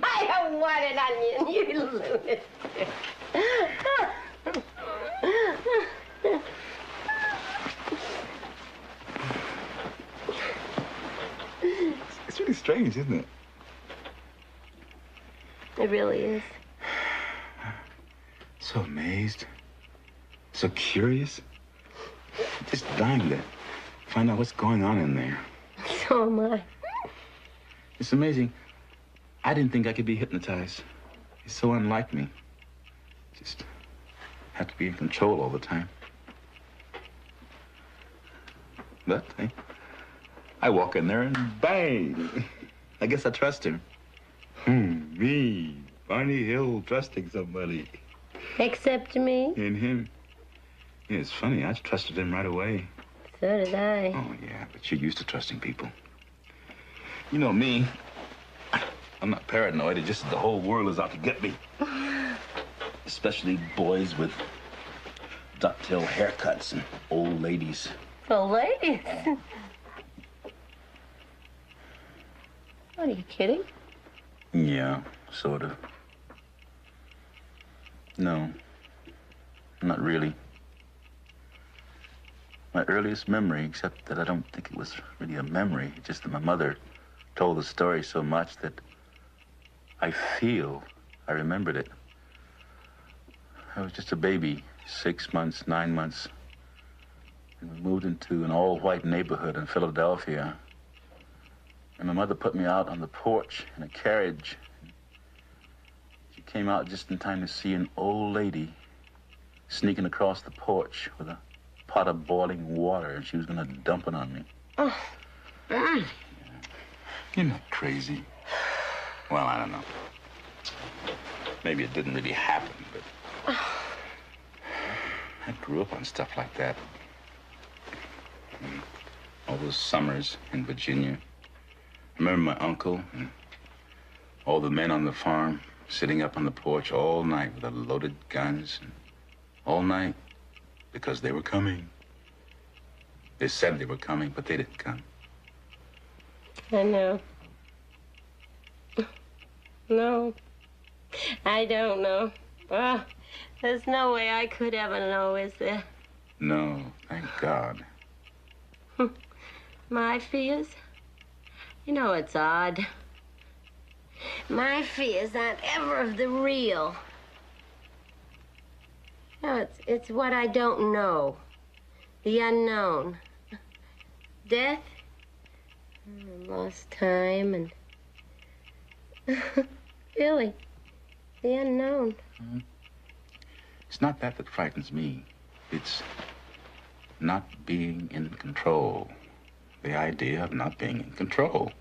I don't want an onion, you lunatic. It's really strange, isn't it? It really is. So amazed. So curious. Just dying to find out what's going on in there. So am I. It's amazing. I didn't think I could be hypnotized. It's so unlike me. Just have to be in control all the time. But I walk in there and bang. I guess I trust him. Me, Barney Hill, trusting somebody. Except me? And him. Yeah, it's funny. I trusted him right away. So did I. Oh, yeah, but you're used to trusting people. You know me. I'm not paranoid. It's just that the whole world is out to get me. Especially boys with ducktail haircuts and old ladies. Old ladies? What, are you kidding? Yeah, sort of. No, not really. My earliest memory, except that I don't think it was really a memory, just that my mother told the story so much that I feel I remembered it. I was just a baby, 6 months, 9 months, and we moved into an all-white neighborhood in Philadelphia. And my mother put me out on the porch in a carriage. She came out just in time to see an old lady sneaking across the porch with a pot of boiling water, and she was going to dump it on me. Oh. Yeah. You're not crazy. Well, I don't know. Maybe it didn't really happen, but I grew up on stuff like that. All those summers in Virginia. I remember my uncle and all the men on the farm sitting up on the porch all night with their loaded guns. And all night because they were coming. They said they were coming, but they didn't come. I know. No. I don't know. Well, there's no way I could ever know, is there? No, thank God. My fears? You know, it's odd. My fears aren't ever of the real. No, it's what I don't know. The unknown. Death, lost time, and really, the unknown. It's not that frightens me. It's not being in control. The idea of not being in control.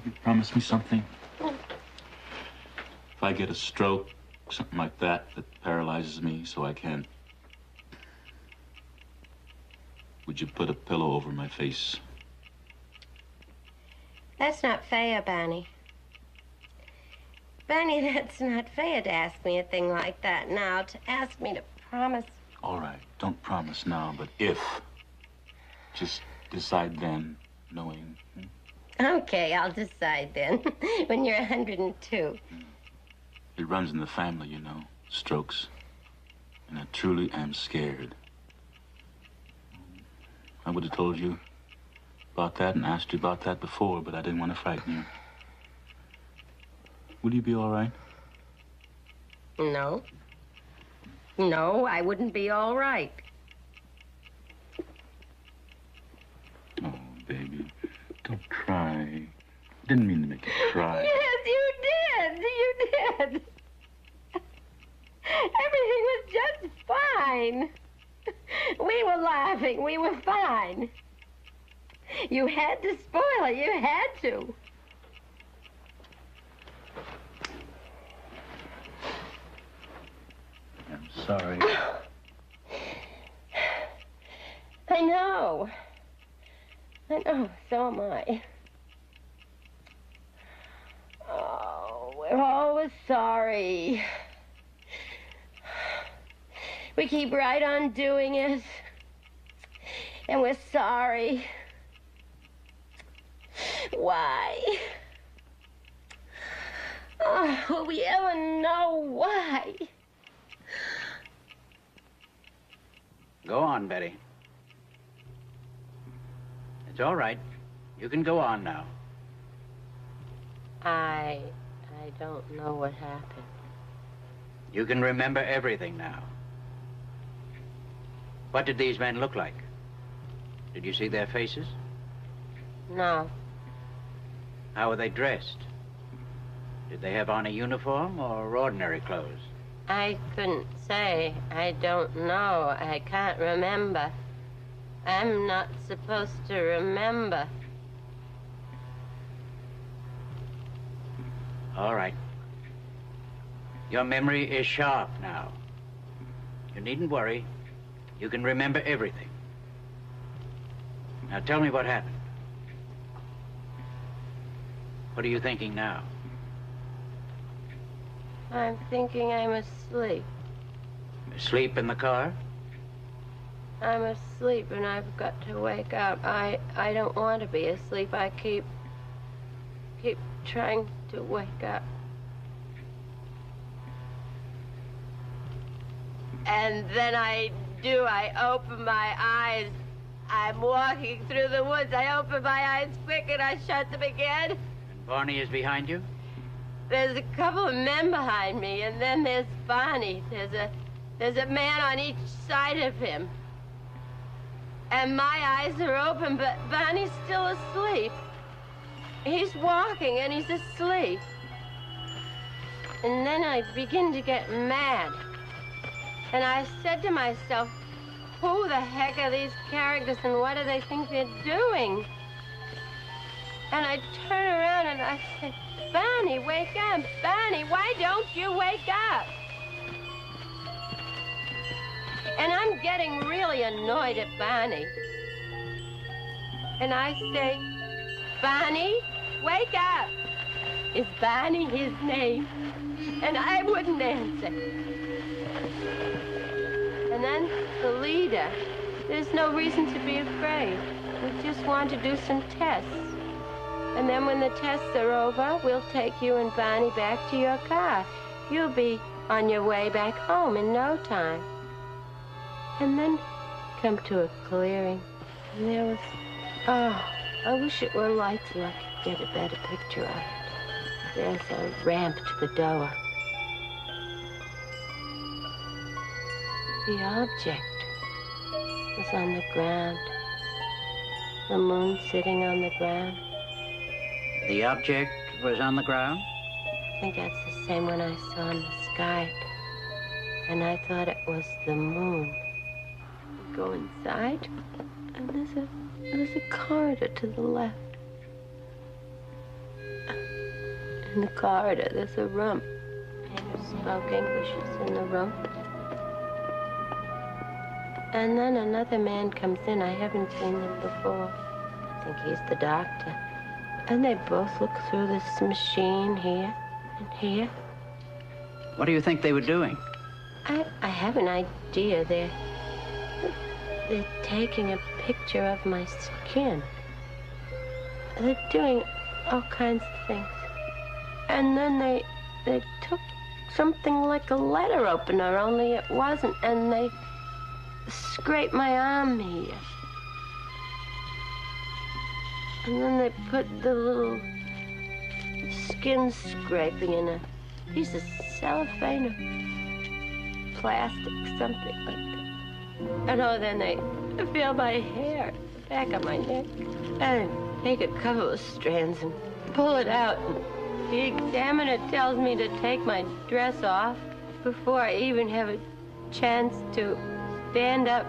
You promise me something? If I get a stroke, something like that paralyzes me so I can't, would you put a pillow over my face? That's not fair, Barney. Barney, that's not fair to ask me a thing like that now, to ask me to promise. All right, don't promise now, but if, just decide then, knowing. Okay, I'll decide then, when you're 102. It runs in the family, you know, strokes. And I truly am scared. I would have told you about that and asked you about that before, but I didn't want to frighten you. Would you be all right? No. No, I wouldn't be all right. Oh, baby, don't cry. Didn't mean to make you cry. Yes, you fine. We were laughing. We were fine. You had to spoil it. You had to. I'm sorry. I know. So am I. Oh, we're always sorry. We keep right on doing it. And we're sorry. Why? Oh, will we ever know why? Go on, Betty. It's all right. You can go on now. I don't know what happened. You can remember everything now. What did these men look like? Did you see their faces? No. How were they dressed? Did they have on a uniform or ordinary clothes? I couldn't say. I don't know. I can't remember. I'm not supposed to remember. All right. Your memory is sharp now. You needn't worry. You can remember everything. Now tell me what happened. What are you thinking now? I'm thinking I'm asleep. Asleep in the car? I'm asleep and I've got to wake up. I don't want to be asleep. I keep trying to wake up. And then I do. I open my eyes. I'm walking through the woods. I open my eyes quick and I shut them again. And Barney is behind you? There's a couple of men behind me, and then there's Barney. There's a man on each side of him. And my eyes are open, but Barney's still asleep. He's walking and he's asleep. And then I begin to get mad. And I said to myself, who the heck are these characters and what do they think they're doing? And I turn around and I say, Barney, wake up. Barney, why don't you wake up? And I'm getting really annoyed at Barney. And I say, Barney, wake up. Is Barney his name? And I wouldn't answer. And then the leader, there's no reason to be afraid. We just want to do some tests. And then when the tests are over, we'll take you and Barney back to your car. You'll be on your way back home in no time. And then come to a clearing. And there was, I wish it were light so I could get a better picture of it. There's a ramp to the door. The object was on the ground. The moon sitting on the ground. The object was on the ground? I think that's the same one I saw in the sky. And I thought it was the moon. We go inside, and there's a corridor to the left. In the corridor, there's a room. Men who spoke English is in the room. And then another man comes in. I haven't seen him before. I think he's the doctor. And they both look through this machine here and here. What do you think they were doing? I have an idea. They're taking a picture of my skin. They're doing all kinds of things. And then they took something like a letter opener, only it wasn't, and they scraped my arm here. And then they put the little skin scraping in a piece of cellophane or plastic, something like that. And then they feel my hair, the back of my neck, and take a couple of strands and pull it out. And the examiner tells me to take my dress off before I even have a chance to stand up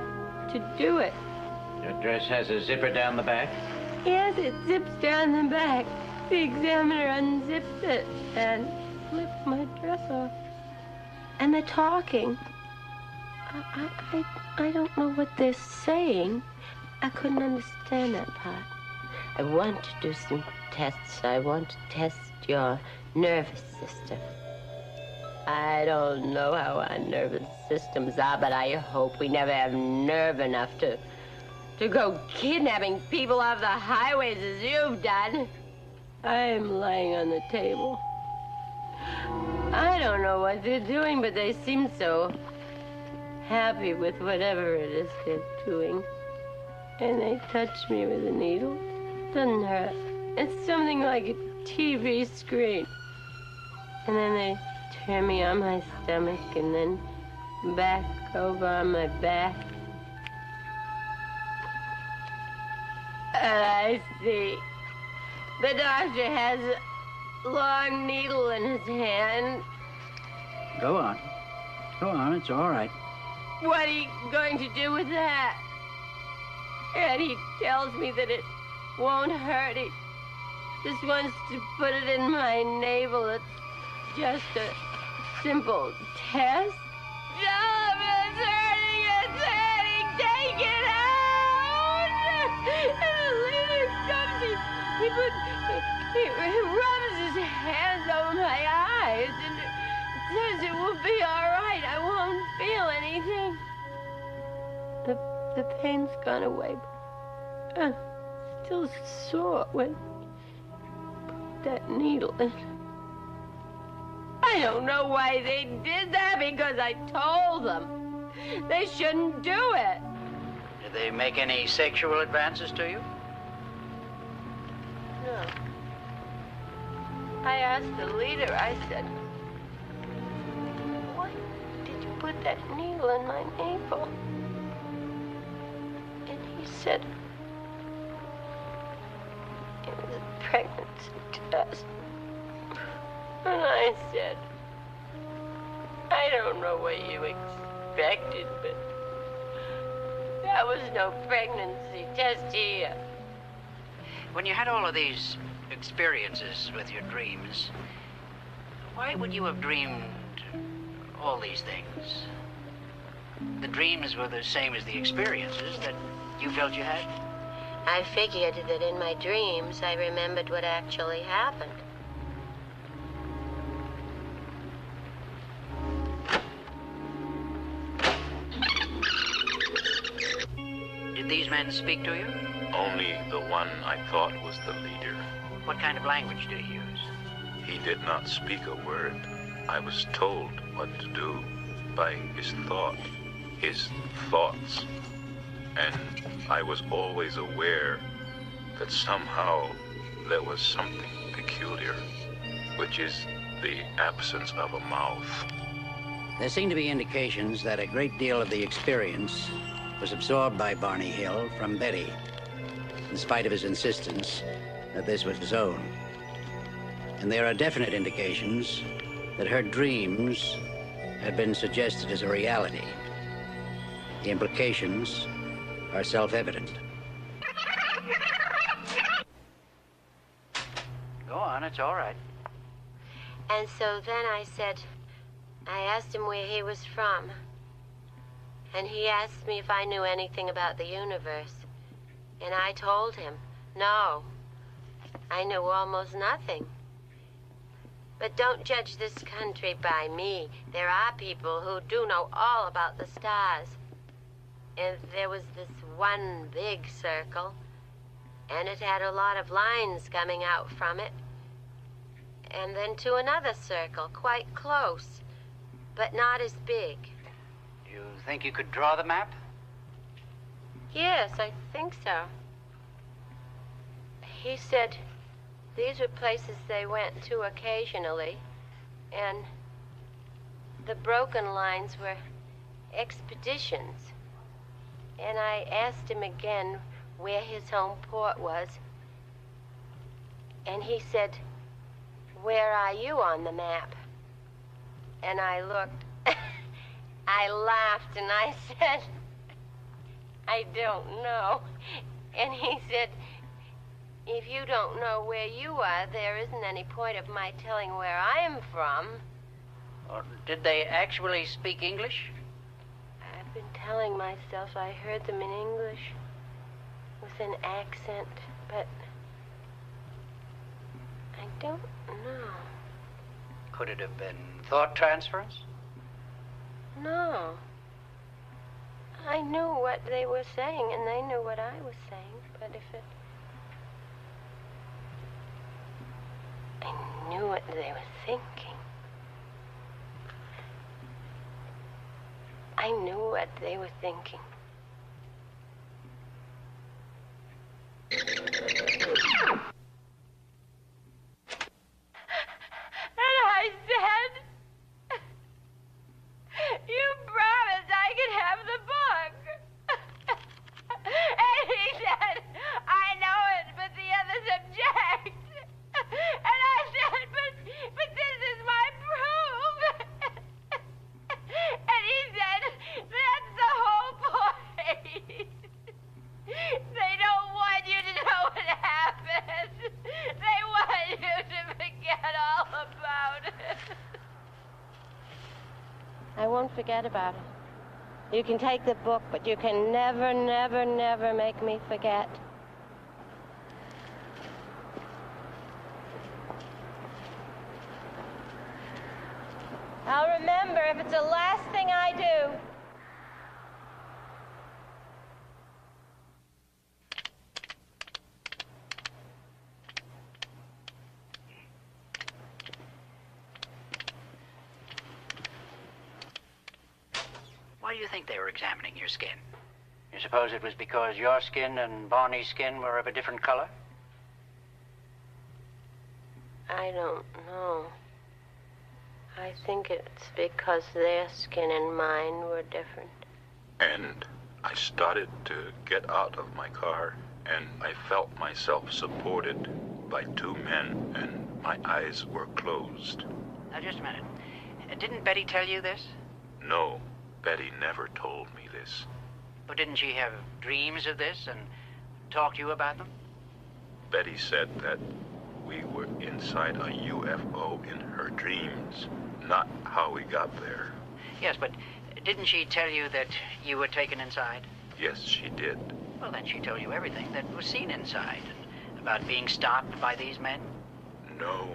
to do it. Your dress has a zipper down the back? Yes, it zips down the back. The examiner unzipped it and flipped my dress off. And they're talking. I don't know what they're saying. I couldn't understand that part. I want to do some tests. I want to test your nervous system. I don't know how our nervous systems are, but I hope we never have nerve enough to go kidnapping people off the highways as you've done. I am lying on the table. I don't know what they're doing, but they seem so happy with whatever it is they're doing. And they touch me with a needle. Doesn't hurt. It's something like a TV screen. And then they turn me on my stomach and then back over on my back. And I see the doctor has a long needle in his hand. Go on. Go on, it's all right. What are you going to do with that? And he tells me that it won't hurt. He just wants to put it in my navel. It's just a simple test. Stop, it's hurting, take it out! And the leader comes, he rubs his hands over my eyes and says it will be all right. I won't feel anything. The pain's gone away, but I'm still sore when put that needle in. I don't know why they did that, because I told them they shouldn't do it. Did they make any sexual advances to you? No. I asked the leader, I said, why did you put that needle in my navel? And he said, it was a pregnancy test. And I said, I don't know what you expected, but that was no pregnancy test here. When you had all of these experiences with your dreams, why would you have dreamed all these things? The dreams were the same as the experiences that you felt you had? I figured that in my dreams I remembered what actually happened. Did these men speak to you? Only the one I thought was the leader. What kind of language did he use? He did not speak a word. I was told what to do by his thoughts. And I was always aware that somehow there was something peculiar, which is the absence of a mouth. There seem to be indications that a great deal of the experience was absorbed by Barney Hill from Betty, in spite of his insistence that this was his own. And there are definite indications that her dreams had been suggested as a reality. The implications are self-evident. Go on, it's all right. And so then I asked him where he was from. And he asked me if I knew anything about the universe. And I told him, no, I knew almost nothing. But don't judge this country by me. There are people who do know all about the stars. And there was this one big circle, and it had a lot of lines coming out from it. And then to another circle, quite close, but not as big. You think you could draw the map? Yes, I think so. He said these were places they went to occasionally, and the broken lines were expeditions. And I asked him again where his home port was, and he said, where are you on the map? And I looked. I laughed and I said, I don't know. And he said, if you don't know where you are, there isn't any point of my telling where I am from. Or did they actually speak English? I've been telling myself I heard them in English with an accent, but I don't know. Could it have been thought transference? No. I knew what they were saying, and they knew what I was saying, but if it... I knew what they were thinking. I knew what they were thinking. And I said, you promised I could have the book. And he said, I know it, but the others object. And I said, but this is my proof. And he said, that's the whole point. They don't want you to know what happened. They want you to forget all about it. I won't forget about it. You can take the book, but you can never, never, never make me forget. I'll remember if it's the last thing I do. Why do you think they were examining your skin? You suppose it was because your skin and Barney's skin were of a different color? I don't know. I think it's because their skin and mine were different. And I started to get out of my car, and I felt myself supported by two men, and my eyes were closed. Now, just a minute. Didn't Betty tell you this? No, Betty never told me this. But didn't she have dreams of this and talk to you about them? Betty said that we were inside a UFO in her dreams, not how we got there. Yes, but didn't she tell you that you were taken inside? Yes, she did. Well, then she told you everything that was seen inside, about being stopped by these men? No,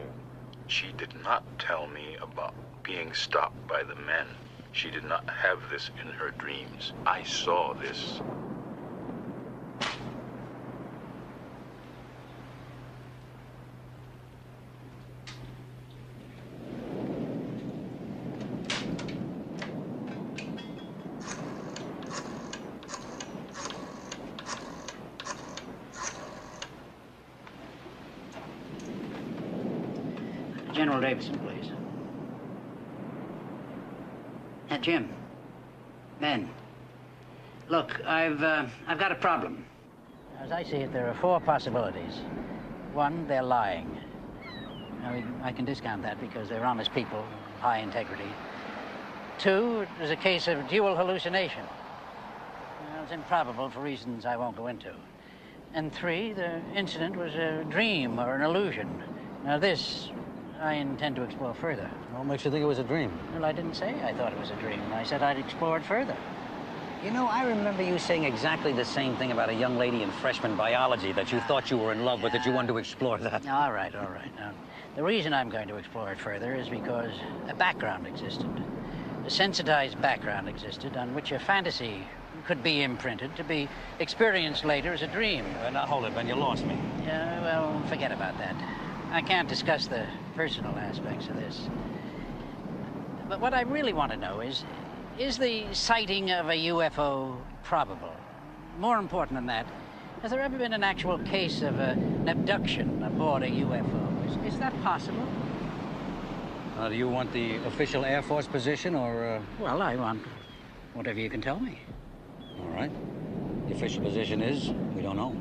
she did not tell me about being stopped by the men. She did not have this in her dreams. I saw this. General Davidson, please. Jim. Ben. Look, I've got a problem. As I see it, there are four possibilities. One, they're lying. Now, I can discount that because they're honest people, high integrity. Two, there's a case of dual hallucination. Well, it's improbable for reasons I won't go into. And three, the incident was a dream or an illusion. Now, this I intend to explore further. What makes you think it was a dream? Well, I didn't say I thought it was a dream. I said I'd explore it further. You know, I remember you saying exactly the same thing about a young lady in freshman biology, that you thought you were in love with, that you wanted to explore that. All right. Now, the reason I'm going to explore it further is because a background existed. A sensitized background existed on which a fantasy could be imprinted to be experienced later as a dream. Now, hold it, Ben, you lost me. Yeah, well, forget about that. I can't discuss the personal aspects of this. But what I really want to know is the sighting of a UFO probable? More important than that, has there ever been an actual case of an abduction aboard a UFO? Is that possible? Do you want the official Air Force position, or... Well, I want whatever you can tell me. All right. The official position is, we don't know.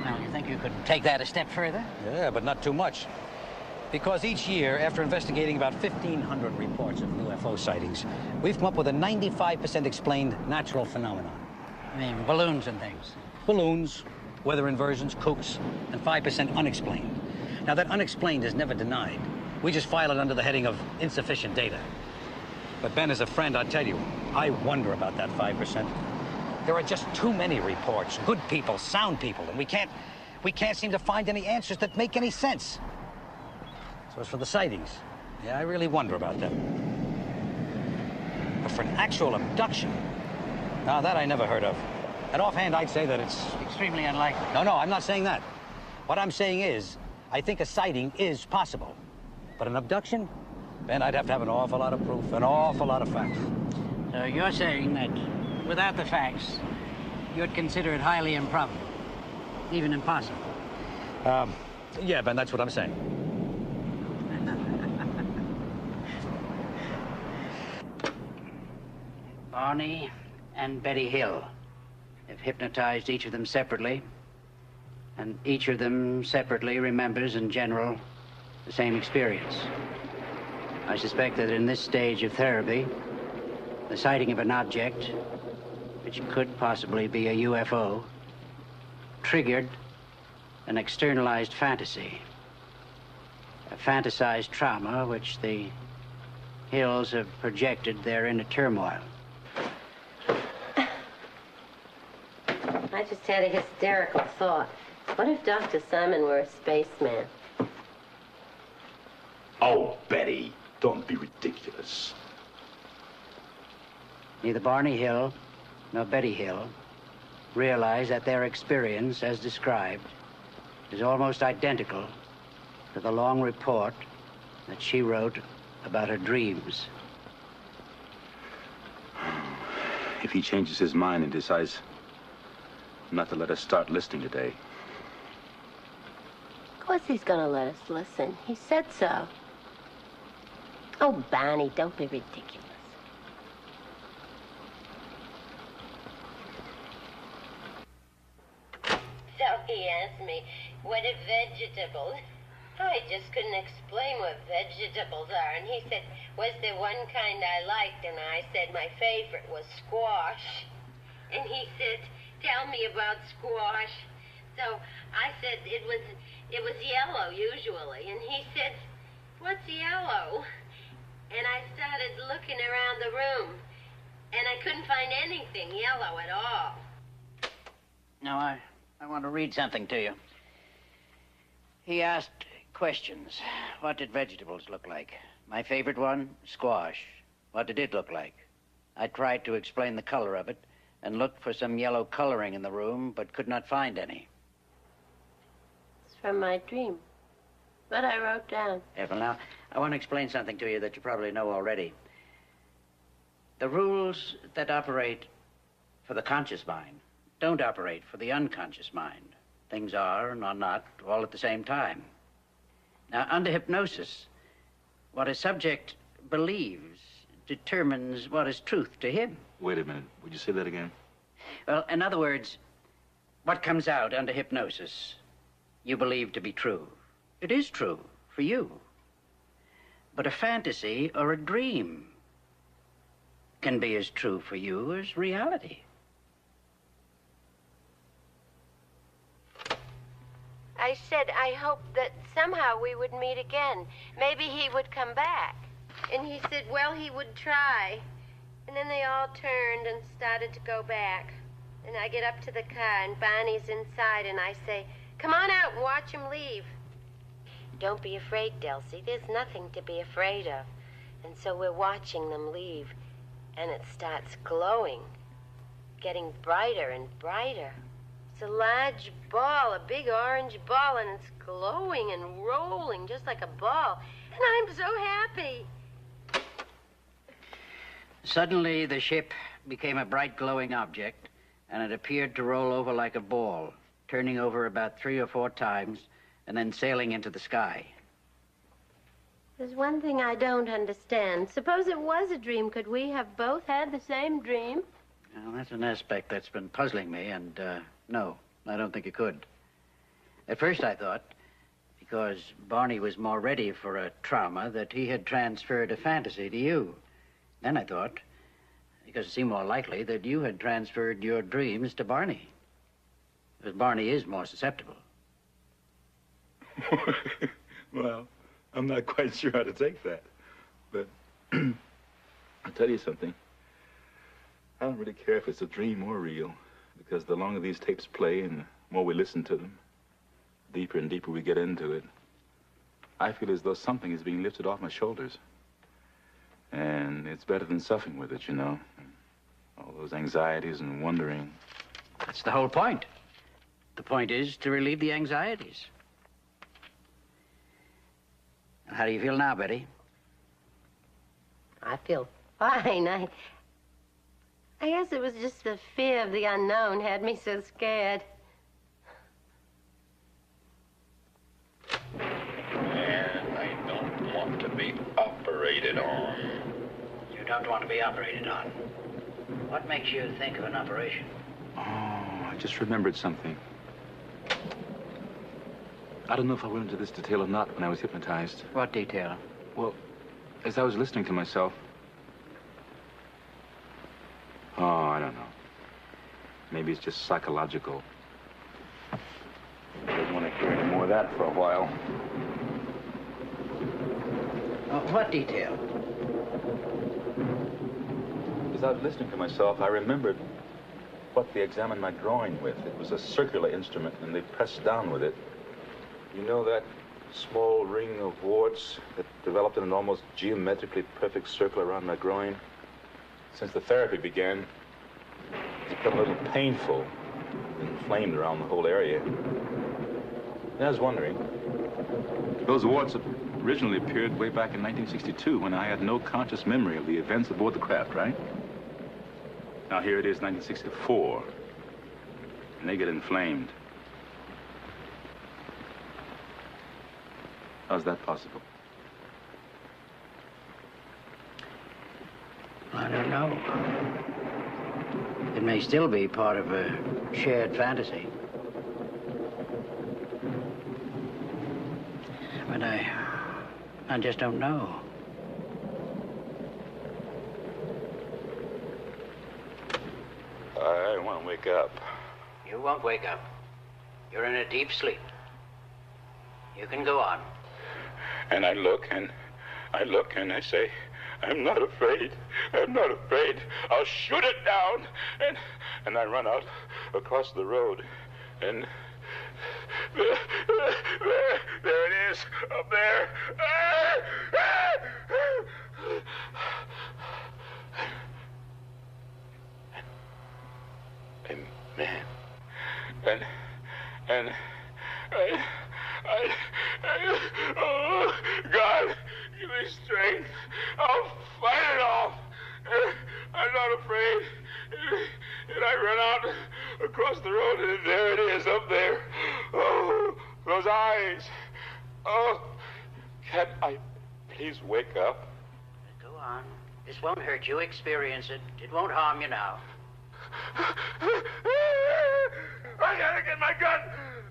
Now, you think you could take that a step further? Yeah, but not too much. Because each year, after investigating about 1,500 reports of UFO sightings, we've come up with a 95% explained natural phenomenon. I mean, balloons and things. Balloons, weather inversions, kooks, and 5% unexplained. Now, that unexplained is never denied. We just file it under the heading of insufficient data. But Ben, as a friend, I tell you, I wonder about that 5%. There are just too many reports, good people, sound people, and we can't seem to find any answers that make any sense. So as for the sightings, yeah, I really wonder about them. But for an actual abduction, now that I never heard of. And offhand, I'd say that it's Extremely unlikely. No, I'm not saying that. What I'm saying is, I think a sighting is possible. But an abduction? Ben, I'd have to have an awful lot of proof, an awful lot of facts. So you're saying that without the facts, you'd consider it highly improbable, even impossible? Yeah, Ben, that's what I'm saying. Barney and Betty Hill have hypnotized each of them separately, and each of them separately remembers, in general, the same experience. I suspect that in this stage of therapy, the sighting of an object, which could possibly be a UFO, triggered an externalized fantasy, a fantasized trauma which the Hills have projected their inner turmoil. I just had a hysterical thought. What if Dr. Simon were a spaceman? Oh, Betty, don't be ridiculous. Neither Barney Hill nor Betty Hill realize that their experience, as described, is almost identical to the long report that she wrote about her dreams. If he changes his mind and decides not to let us start listening today. Of course he's gonna let us listen. He said so. Oh, Barney, don't be ridiculous. So he asked me, what are vegetables? I just couldn't explain what vegetables are. And he said, was there one kind I liked? And I said my favorite was squash. And he said, tell me about squash. So I said it was yellow usually. And he said, what's yellow? And I started looking around the room, and I couldn't find anything yellow at all. Now, I want to read something to you. He asked questions. What did vegetables look like? My favorite one, squash. What did it look like? I tried to explain the color of it and looked for some yellow coloring in the room, but could not find any. It's from my dream. But I wrote down. Well, now, I want to explain something to you that you probably know already. The rules that operate for the conscious mind don't operate for the unconscious mind. Things are and are not all at the same time. Now, under hypnosis, what a subject believes determines what is truth to him. Wait a minute. Would you say that again? Well, in other words, what comes out under hypnosis, you believe to be true. It is true for you. But a fantasy or a dream can be as true for you as reality. I said I hoped that somehow we would meet again. Maybe he would come back. And he said, well, he would try. And then they all turned and started to go back. And I get up to the car, and Barney's inside, and I say, come on out and watch him leave. Don't be afraid, Delcy. There's nothing to be afraid of. And so we're watching them leave, and it starts glowing, getting brighter and brighter. It's a large ball, a big orange ball, and it's glowing and rolling just like a ball. And I'm so happy. Suddenly, the ship became a bright glowing object, and it appeared to roll over like a ball, turning over about 3 or 4 times, and then sailing into the sky. There's one thing I don't understand. Suppose it was a dream. Could we have both had the same dream? Well, that's an aspect that's been puzzling me, and no, I don't think it could. At first I thought, because Barney was more ready for a trauma that he had transferred a fantasy to you. Then I thought, because it seemed more likely that you had transferred your dreams to Barney. Because Barney is more susceptible. Well, I'm not quite sure how to take that. But I'll tell you something. I don't really care if it's a dream or real, because the longer these tapes play and the more we listen to them, deeper and deeper we get into it, I feel as though something is being lifted off my shoulders. And it's better than suffering with it, you know. All those anxieties and wondering. That's the whole point. The point is to relieve the anxieties. And how do you feel now, Betty? I feel fine. I guess it was just the fear of the unknown had me so scared. And I don't want to be operated on. You don't want to be operated on. What makes you think of an operation? Oh, I just remembered something. I don't know if I went into this detail or not when I was hypnotized. What detail? Well, as I was listening to myself... Oh, I don't know. Maybe it's just psychological. I don't want to hear any more of that for a while. What detail? As I was listening to myself, I remembered what they examined my groin with. It was a circular instrument, and they pressed down with it. You know that small ring of warts that developed in an almost geometrically perfect circle around my groin? Since the therapy began, it's become a little painful, inflamed around the whole area. And I was wondering, those warts originally appeared way back in 1962 when I had no conscious memory of the events aboard the craft, right? Now here it is, 1964, and they get inflamed. How's that possible? I don't know. It may still be part of a shared fantasy. But I just don't know. I want to wake up. You won't wake up. You're in a deep sleep. You can go on. And I look and I say, I'm not afraid. I'm not afraid. I'll shoot it down. And I run out across the road. And there it is, up there. And man, and oh, God, give me strength. I'll fight it off. I'm not afraid. And I run out across the road, and there it is, up there. Oh, those eyes. Oh, can I please wake up? Go on. This won't hurt you. Experience it. It won't harm you now. I gotta get my gun.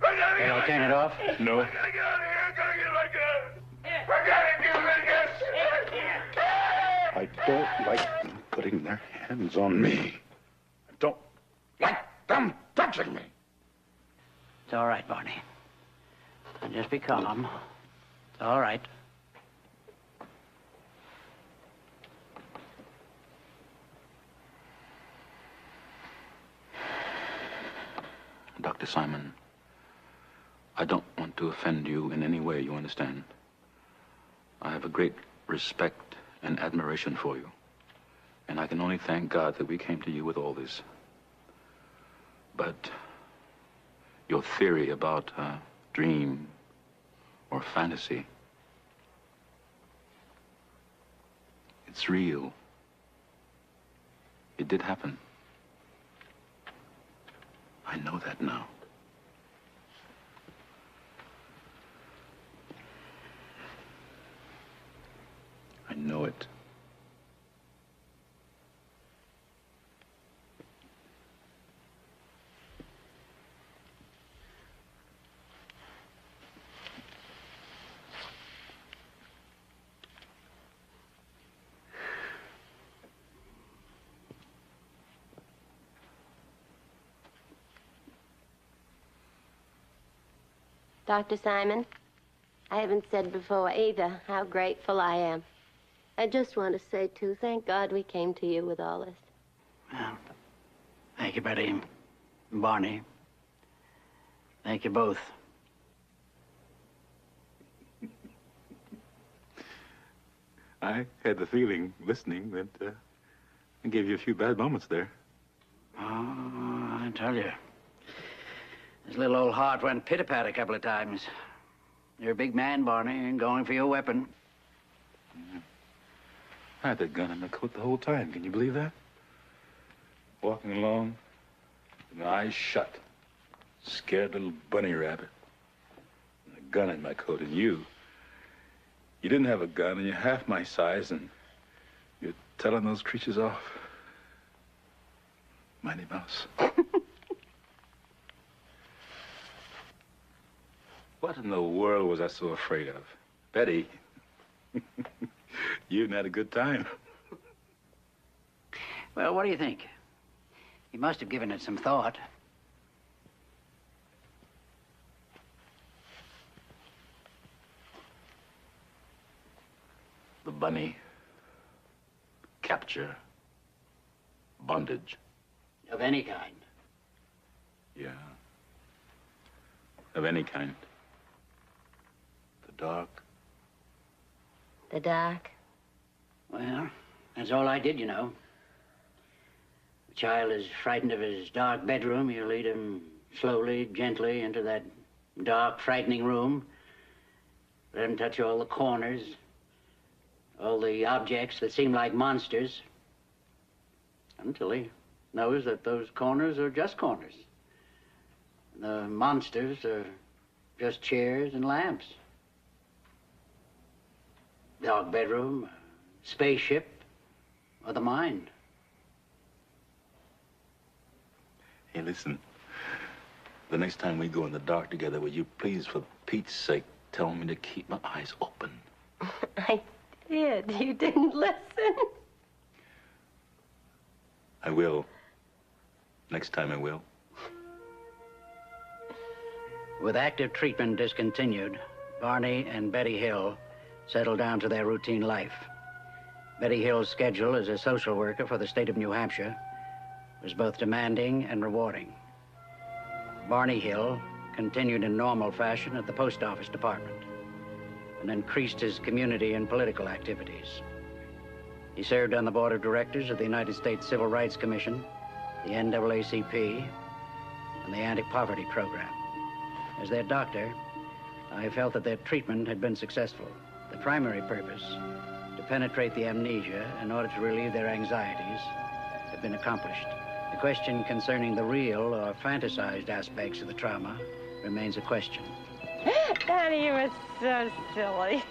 I gotta get my Turn it off? No. I gotta get out of here. I gotta get my gun. I gotta get my gun. I don't like them putting their hands on me. I don't like them touching me. It's all right, Barney. And just be calm. It's all right. Dr. Simon, I don't want to offend you in any way, you understand? I have a great respect and admiration for you. And I can only thank God that we came to you with all this. But your theory about dream or fantasy, it's real. It did happen. I know that now. I know it. Dr. Simon, I haven't said before either how grateful I am. I just want to say, too, thank God we came to you with all this. Well, thank you, Betty and Barney. Thank you both. I had the feeling, listening, that I gave you a few bad moments there. Oh, I tell you. His little old heart went pit-a-pat a couple of times. You're a big man, Barney, and going for your weapon. Yeah. I had that gun in my coat the whole time. Can you believe that? Walking along, with my eyes shut. Scared little bunny rabbit. And a gun in my coat. And you didn't have a gun, and you're half my size, and you're telling those creatures off. Mighty Mouse. What in the world was I so afraid of? Betty, you had a good time. Well, what do you think? You must have given it some thought. The bunny. Capture. Bondage. Of any kind. Yeah. Of any kind. The dark. The dark. Well, that's all I did, you know. The child is frightened of his dark bedroom. You lead him slowly, gently into that dark, frightening room. Let him touch all the corners, all the objects that seem like monsters, until he knows that those corners are just corners. The monsters are just chairs and lamps. Dark bedroom, spaceship, or the mind. Hey, listen. The next time we go in the dark together, will you please, for Pete's sake, tell me to keep my eyes open? I did. You didn't listen. I will. Next time I will. With active treatment discontinued, Barney and Betty Hill settled down to their routine life. Betty Hill's schedule as a social worker for the state of New Hampshire was both demanding and rewarding. Barney Hill continued in normal fashion at the post office department and increased his community and political activities. He served on the board of directors of the United States Civil Rights Commission, the NAACP, and the Anti-Poverty Program. As their doctor, I felt that their treatment had been successful. The primary purpose, to penetrate the amnesia in order to relieve their anxieties, had been accomplished. The question concerning the real or fantasized aspects of the trauma remains a question. Daddy, you were so silly.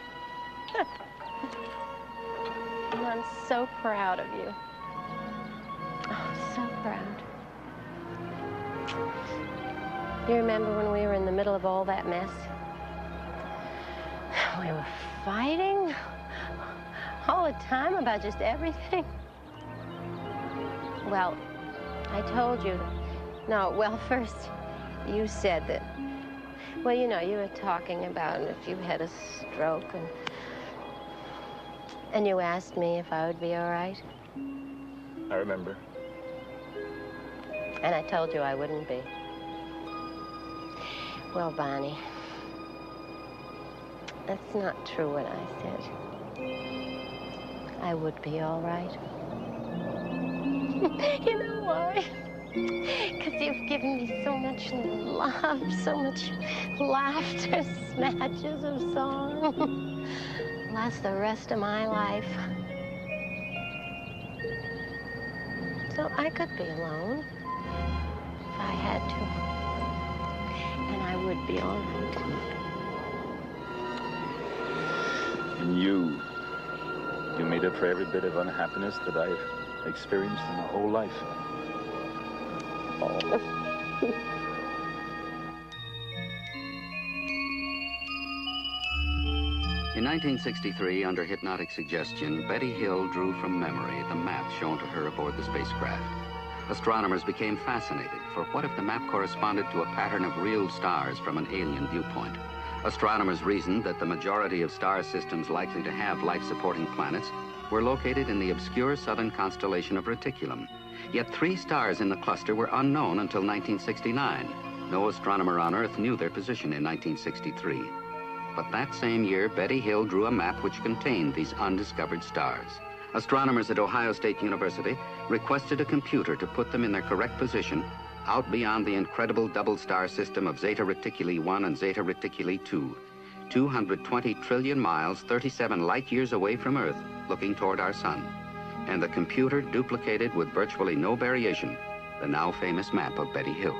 And I'm so proud of you. Oh, so proud. You remember when we were in the middle of all that mess? We were fighting all the time about just everything. Well, I told you. No, well, first, you said that. Well, you know, you were talking about if you had a stroke, and you asked me if I would be all right. I remember. And I told you I wouldn't be. Well, Barney, that's not true what I said. I would be all right. You know why? Because you've given me so much love, so much laughter, snatches of song. Last the rest of my life. So I could be alone if I had to. And I would be all right. And you made up for every bit of unhappiness that I've experienced in my whole life. Oh. In 1963, under hypnotic suggestion, Betty Hill drew from memory the map shown to her aboard the spacecraft. Astronomers became fascinated, for what if the map corresponded to a pattern of real stars from an alien viewpoint? Astronomers reasoned that the majority of star systems likely to have life-supporting planets were located in the obscure southern constellation of Reticulum. Yet 3 stars in the cluster were unknown until 1969. No astronomer on Earth knew their position in 1963. But that same year, Betty Hill drew a map which contained these undiscovered stars. Astronomers at Ohio State University requested a computer to put them in their correct position out beyond the incredible double star system of Zeta Reticuli 1 and Zeta Reticuli 2, 220 trillion miles, 37 light years away from Earth, looking toward our sun. And the computer duplicated with virtually no variation the now famous map of Betty Hill.